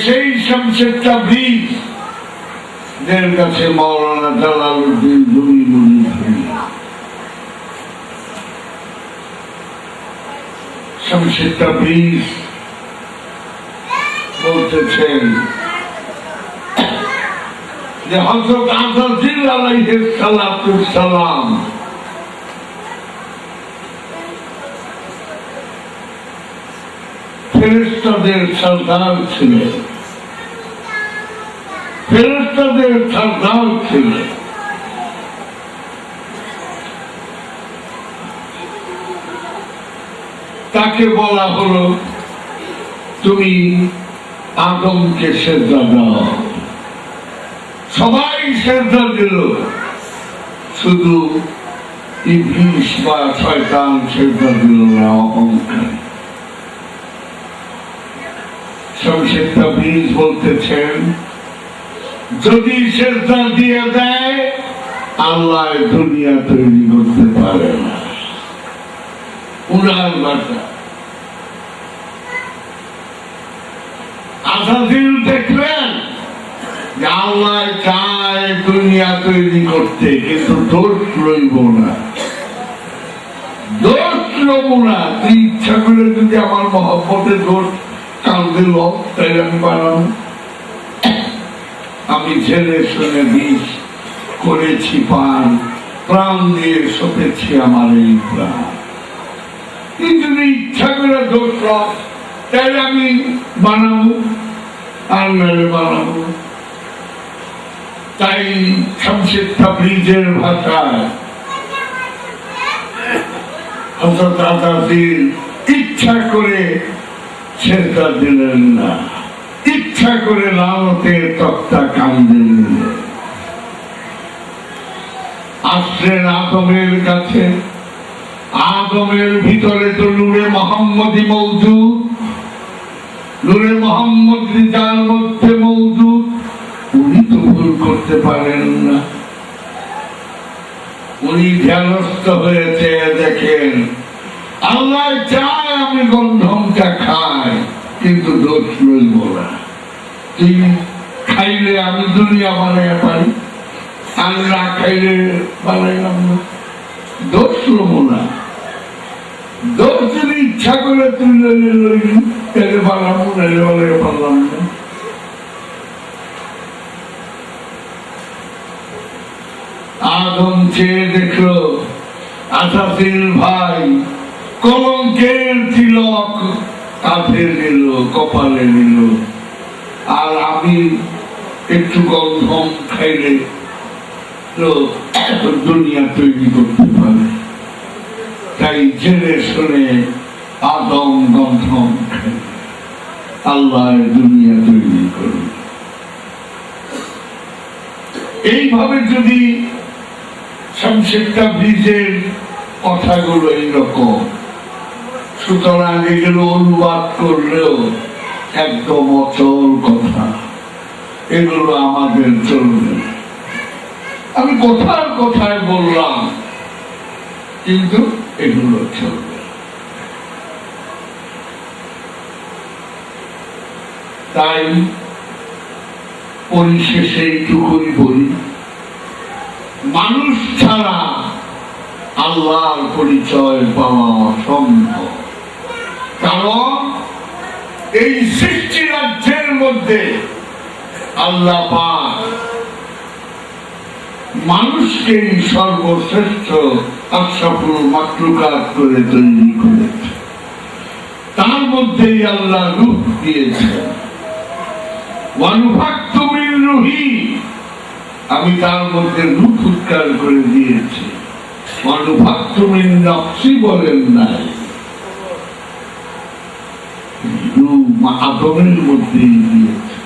সেই শামসে তাবরিজ দের কাছে মাওলানা জালালউদ্দিন রুমি মুরিদ হলেন। শামসে তাবরিজ বলতেছেন যে হযরত আযাজিল আলাইহিস সালাতুস সালাম ফেরেশতাদের সরদার ছিলেন, ফেরেশতাদের সরদার ছিলেন। তাকে বলা হলো, তুমি আদমকে সেজদা দাও। সবাই সেজদা দিল, শুধু ইবলিস বা শয়তান সেজদা দিল না, অহংকার। শামসে তাবরিজ বলতেছেন, যদি সেজদা দিয়ে দেয় আল্লাহ দুনিয়া তৈরি করতে পারে না। উনার বার্তা। আযাজিল দেখলেন যে আল্লাহ চায় দুনিয়া তৈরি করতে, কিন্তু দোষ রইব না, দোষ রইব না। তুই ইচ্ছা করে যদি আমার মহব্বতের দোষ কাঁদে ল, তাই আমি বানাবো। আমি ছেলে শুনে বিষ করেছি পান, প্রাণ দিয়ে সতেছি আমার এই প্রাণ। তুই যদি ইচ্ছা করে দোষ রস, তাহলে আমি বানাবো, আর নাহলে বানাবো। তাই শামসুর তাবরিজের ভাষায় হযরত আতাউদ্দিন ইচ্ছা করে সেজদা দিলেন না, ইচ্ছা করে লালতের তক্তা কান্দে নিলেন। আসলেন আদমের কাছে, আদমের ভিতরে তো নূরে মোহাম্মদী মওজুদ, নূরে মোহাম্মদ যার মধ্যে মওজুদ, উনি তো ভুল করতে পারেন না। উনি ধ্যানস্থ হয়েছে, দেখেন আল্লাহ চায় আমি গন্ধমটা খাই, কিন্তু দোষ রইব না। তুই খাইলে আমি দুনিয়া বানাইয়া পারি, আর না খাইলে বানাইলাম না, দোষ রইব না। দোষ যদি ইচ্ছা করে তুই লইলি, তাহলে বানাবো, নাইলে বানাইয়া পারলাম না। আদম চেয়ে দেখলো আসাফির ভাই কলঙ্কের তিলক কাঁধে নিল, কপালে নিল, আর আমি একটু গন্ধম খাইলে তো দুনিয়া তৈরি করতে পারে। তাই জেনে শুনে আদম গন্ধম খাই, আল্লাহ দুনিয়া তৈরি করবে। এইভাবে যদি শামসুর তাবরিজের কথাগুলো এইরকম, সুতরাং এগুলো অনুবাদ করলেও একদম অচল কথা, এগুলো আমাদের চলবে। আমি কথার কথায় বললাম, কিন্তু এগুলো চলবে। তাই পরিশেষে এইটুকুই বলি, মানুষ ছাড়া আল্লাহর পরিচয় পাওয়া অসম্ভব। কারণ এই সৃষ্টি রাজ্যের মধ্যে আল্লাহ পাক মানুষকে সর্বশ্রেষ্ঠ আশরাফুল মাখলুকাত করে তৈরি করেছে। তার মধ্যেই আল্লাহ রূহ দিয়েছেন। ওয়ানুফাক্তু মিন রূহি, আমি তার মধ্যে রূহ উৎকার করে দিয়েছি। ওয়ানুফাক্তু মিন নাফসি বলেন নাই, রূহ আদমের মধ্যেই দিয়েছে।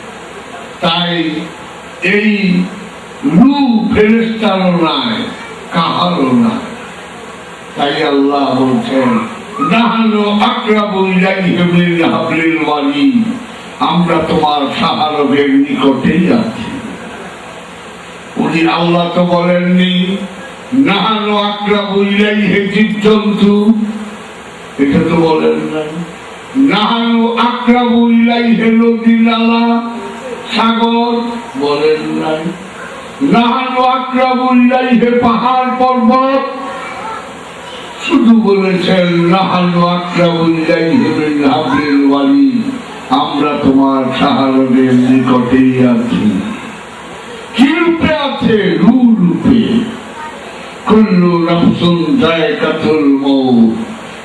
তাই এই রূহ ফেরেশতারও নাই, কাহারও নাই। তাই আল্লাহ বলছেন নাহনু আকরাবু ইলাইহি মিন হাবলিল ওয়ারিদ, আমরা তোমার শাহরগের নিকটেই আছি। উনি আল্লাহ তো বলেননি নাহনু আকরাবু ইলাইহি জীবজন্তু, এটা তো বলেন নাই। নাহনু আকরাবু ইলাইহি নদী নালা সাগর বলেন নাই। নাহনু আকরাবু ইলাইহি পাহাড় পর্বত, শুধু বলেছেন নাহনু আকরাবু ইলাইহি মিন হাবলিল ওয়ারিদ, আমরা তোমার শাহরগের নিকটেই আছি। কি রূপে আছে? রূহ রূপে। কুল্লু নাফসুন যায়কাতুল মউত,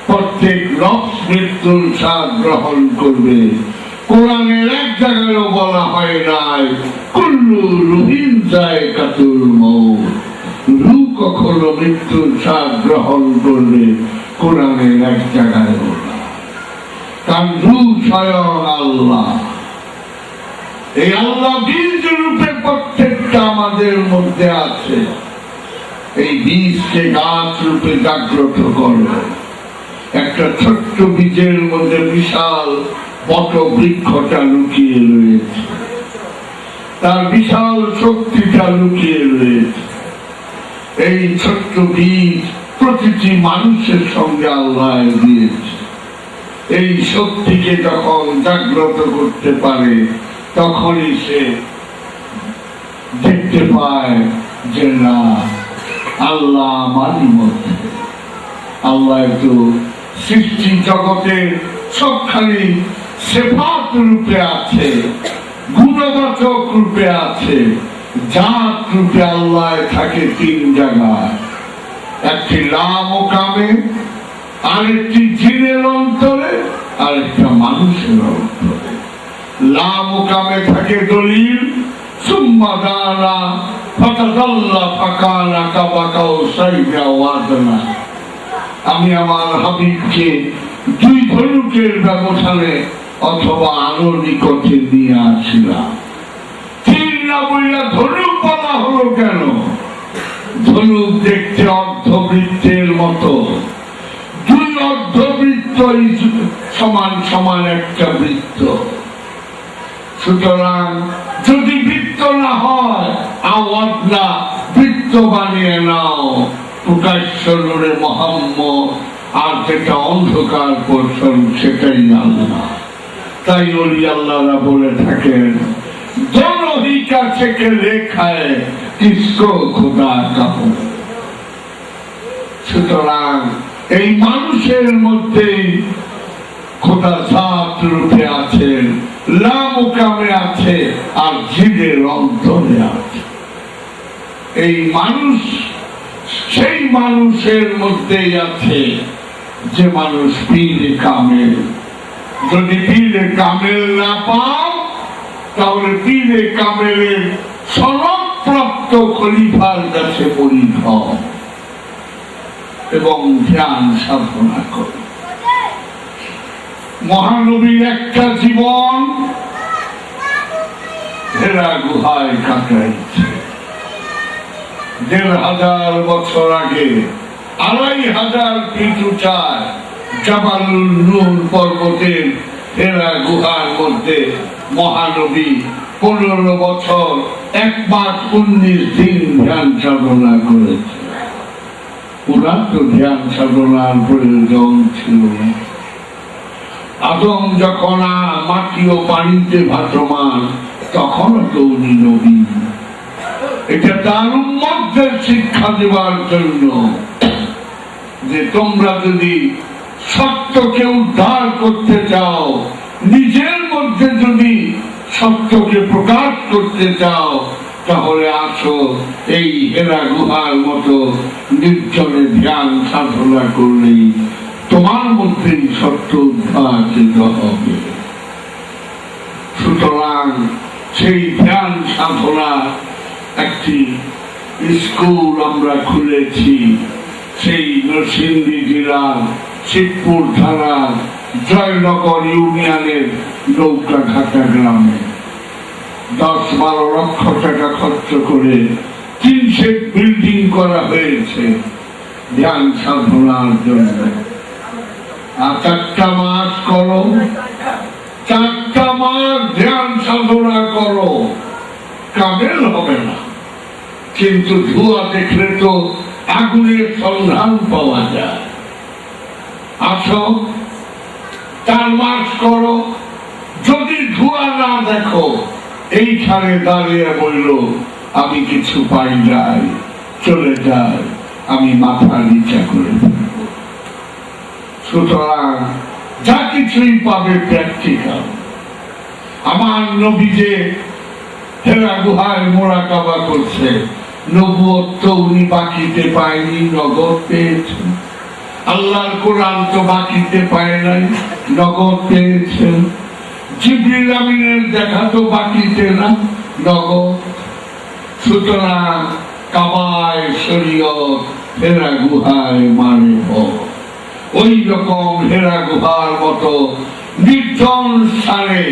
প্রত্যেক নফস মৃত্যুর স্বাদ গ্রহণ করবে। কোরআনের এক জায়গায়ও বলা হয় নাই কুল্লু রুহিন যায়কাতুল মউত, রূহ কখনো মৃত্যুর স্বাদ গ্রহণ করবে, কোরআনের এক জায়গায়ও না। কারণ রূহ স্বয়ং আল্লাহ। এই আল্লাহ বীজ রূপে প্রত্যেকটা আমাদের মধ্যে আছে। এই বীজকে গাছ রূপে জাগ্রত করবে। একটা ছোট্ট বীজের মধ্যে বিশাল বট বৃক্ষটা লুকিয়ে রয়েছে, তার বিশাল শক্তিটা লুকিয়ে রয়েছে। এই ছোট্ট বীজ প্রতিটি মানুষের সঙ্গে আল্লাহ দিয়েছে। এই শক্তিকে যখন জাগ্রত করতে পারে, তখনই সে দেখতে পায় যে না, আল্লাহ আমারই মধ্যে। আল্লাহ তো সৃষ্টি জগতের সবখানি সিফাত রূপে আছে, গুণবাচক রূপে আছে, জাত রূপে আল্লাহ থাকে তিন জায়গায়, একটি লা মুকামে, আরেকটি জিনের অন্তরে, আরেকটা মানুষের অন্তরে। লা মুকামে থাকে দলিল, সুম্মা দানা ফাতাদাল্লা ফাকানা কাবা কাউসাইনা ওয়াদনা। আমি আমার হাবিবকে দুই ধনুকের ব্যবধানে অথবা আরো নিকটে নিয়ে আসছিলাম। তিন না বইলা ধনুক বলা হলো কেন? ধনুক দেখতে অর্ধবৃত্তের মতো, দুই অর্ধবৃত্ত সমান সমান একটা বৃত্ত। সুতরাং যদি বৃত্ত না হয়, আওয়াজ না বৃত্ত বানিয়ে নাও, প্রকাশ্য নূরে মুহাম্মদ, আর যেটা অন্ধকার পোর্শন সেটাই আল্লাহ। তাই ওলি আল্লাহরা বলে থাকেন, दोनों ही का से लेखा है, किसको खुदा कहो। সুতরাং এই মানুষের মধ্যে খোদা জাত রূপে আছেন, লা মুকামে আছে, আর জিনের অন্তরে আছে। এই মানুষ সেই মানুষের মধ্যেই আছে যে মানুষ পীরে কামেল। যদি পীরে কামেল না পাও, তাহলে পীরে কামেলের সনদপ্রাপ্ত খলিফার কাছে মুরিদ হও এবং ধ্যান সাধনা করো। মহানবীর একটা জীবন হেরা গুহায় কাটাইছে। ১,৫০০ বছর আগে ২,৫০০ ফিট উঁচায় জাবালুল নূর পর্বতের হেরা গুহার মধ্যে মহানবী ১৫ বছর ১ মাস ১৯ দিন ধ্যান সাধনা করেছে। ওনার তো ধ্যান সাধনার প্রয়োজন ছিল না। আদম যখন মাটি ও পানিতে ভাসমান, তখনও তো উনি নবী। এটা তার উম্মতদের শিক্ষা দেওয়ার জন্য যে তোমরা যদি সত্যকে উদ্ধার করতে চাও, নিজের মধ্যে যদি সত্যকে প্রকাশ করতে চাও, তাহলে আসো এই হেরা গুহার মতো নির্জনে ধ্যান সাধনা করলেই তোমার মধ্যেই সত্য উদ্ভাসিত হবে। সুতরাং সেই ধ্যান সাধনা একটি স্কুল আমরা খুলেছি। সেই নরসিংদী জেলার শিবপুর থানার জয়নগর ইউনিয়নের নৌকাঘাটা গ্রামে ১০-১২ লক্ষ টাকা খরচ করে ৩ সেট বিল্ডিং করা হয়েছে ধ্যান সাধনার জন্য। আর ৪টা মাস করো, ৪টা মাস ধ্যান সাধনা করো, কামেল হবে না, কিন্তু ধোঁয়া দেখলে তো আগুনের সন্ধান পাওয়া যায়। আসো ৪ মাস করো, যদি ধোঁয়া না দেখো, এইখানে দাঁড়িয়ে বলল আমি কিছু পাই নাই, চলে যায়, আমি মাথা নিচা করে ফেলব। সুতরাং যা কিছুই পাবে প্র্যাকটিক্যাল। আমার নবী যে হেরা গুহায় মোরাকাবা করছে, নবুয়ত তো উনি বাকিতে পায়নি, নগদ পেয়েছেন। আল্লাহর কোরআন তো বাকিতে পায় নাই, নগদ পেয়েছেন। জিবরিল আমিনের দেখা তো বাকিতে না, নগদ। সুতরাং কাবায় শরীয়ত, হেরা গুহায় মানে ওই রকম হেরা গুহার মতো নির্জন স্থানে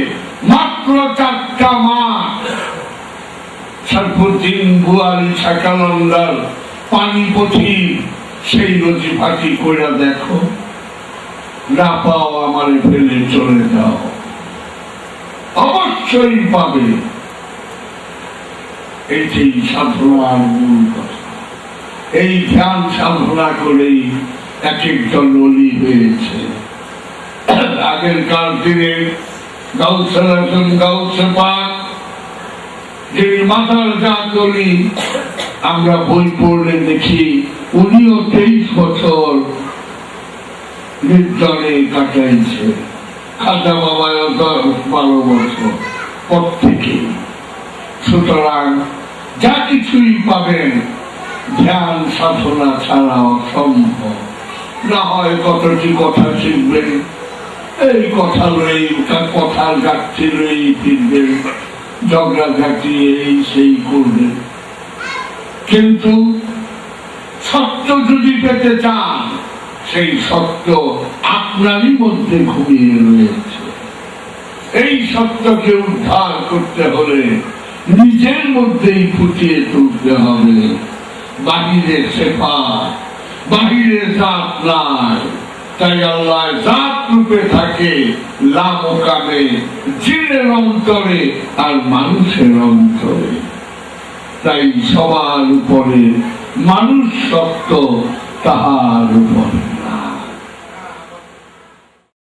মাত্র ৪টা মাস সর্বদিন বুয়ারি শাকানন্দার পানিপথি সেই নদী ফাঁকি করে দেখো, না পাও আমারে ফেলে চলে যাও, অবশ্যই পাবে। এটি সাধনার মূল কথা। এই ধ্যান সাধনা করেই এক একজন অলি হয়েছে। আগেরকার দিনে গাউসে পাক যে মাতার জাতলি আমরা বই পড়লে দেখি উনিও 23 বছর নির্জনে কাটাইছে, খাজা বাবাও 10-12 বছর প্রত্যেকে। সুতরাং যা কিছুই পাবেন ধ্যান সাধনা ছাড়া অসম্ভব। না হয় কতটি কথা শিখবেন, এই কথা লই কথার গাছটি লই ফিরবেন, ঝগড়াঝাটি এই সেই করবেন। কিন্তু সত্য যদি পেতে চান, সেই সত্য আপনারই মধ্যে ঘুমিয়ে রয়েছে। এই সত্যকে উদ্ধার করতে হলে নিজের মধ্যেই ফুটিয়ে তুলতে হবে। বাহিরে সেপা, বাহিরে জাত নাই। তাই আল্লাহ জাত রূপে থাকে লামকামে, জিনের অন্তরে আর মানুষের অন্তরে। তাই সবার উপরে মানুষ সত্য, তাহার উপরে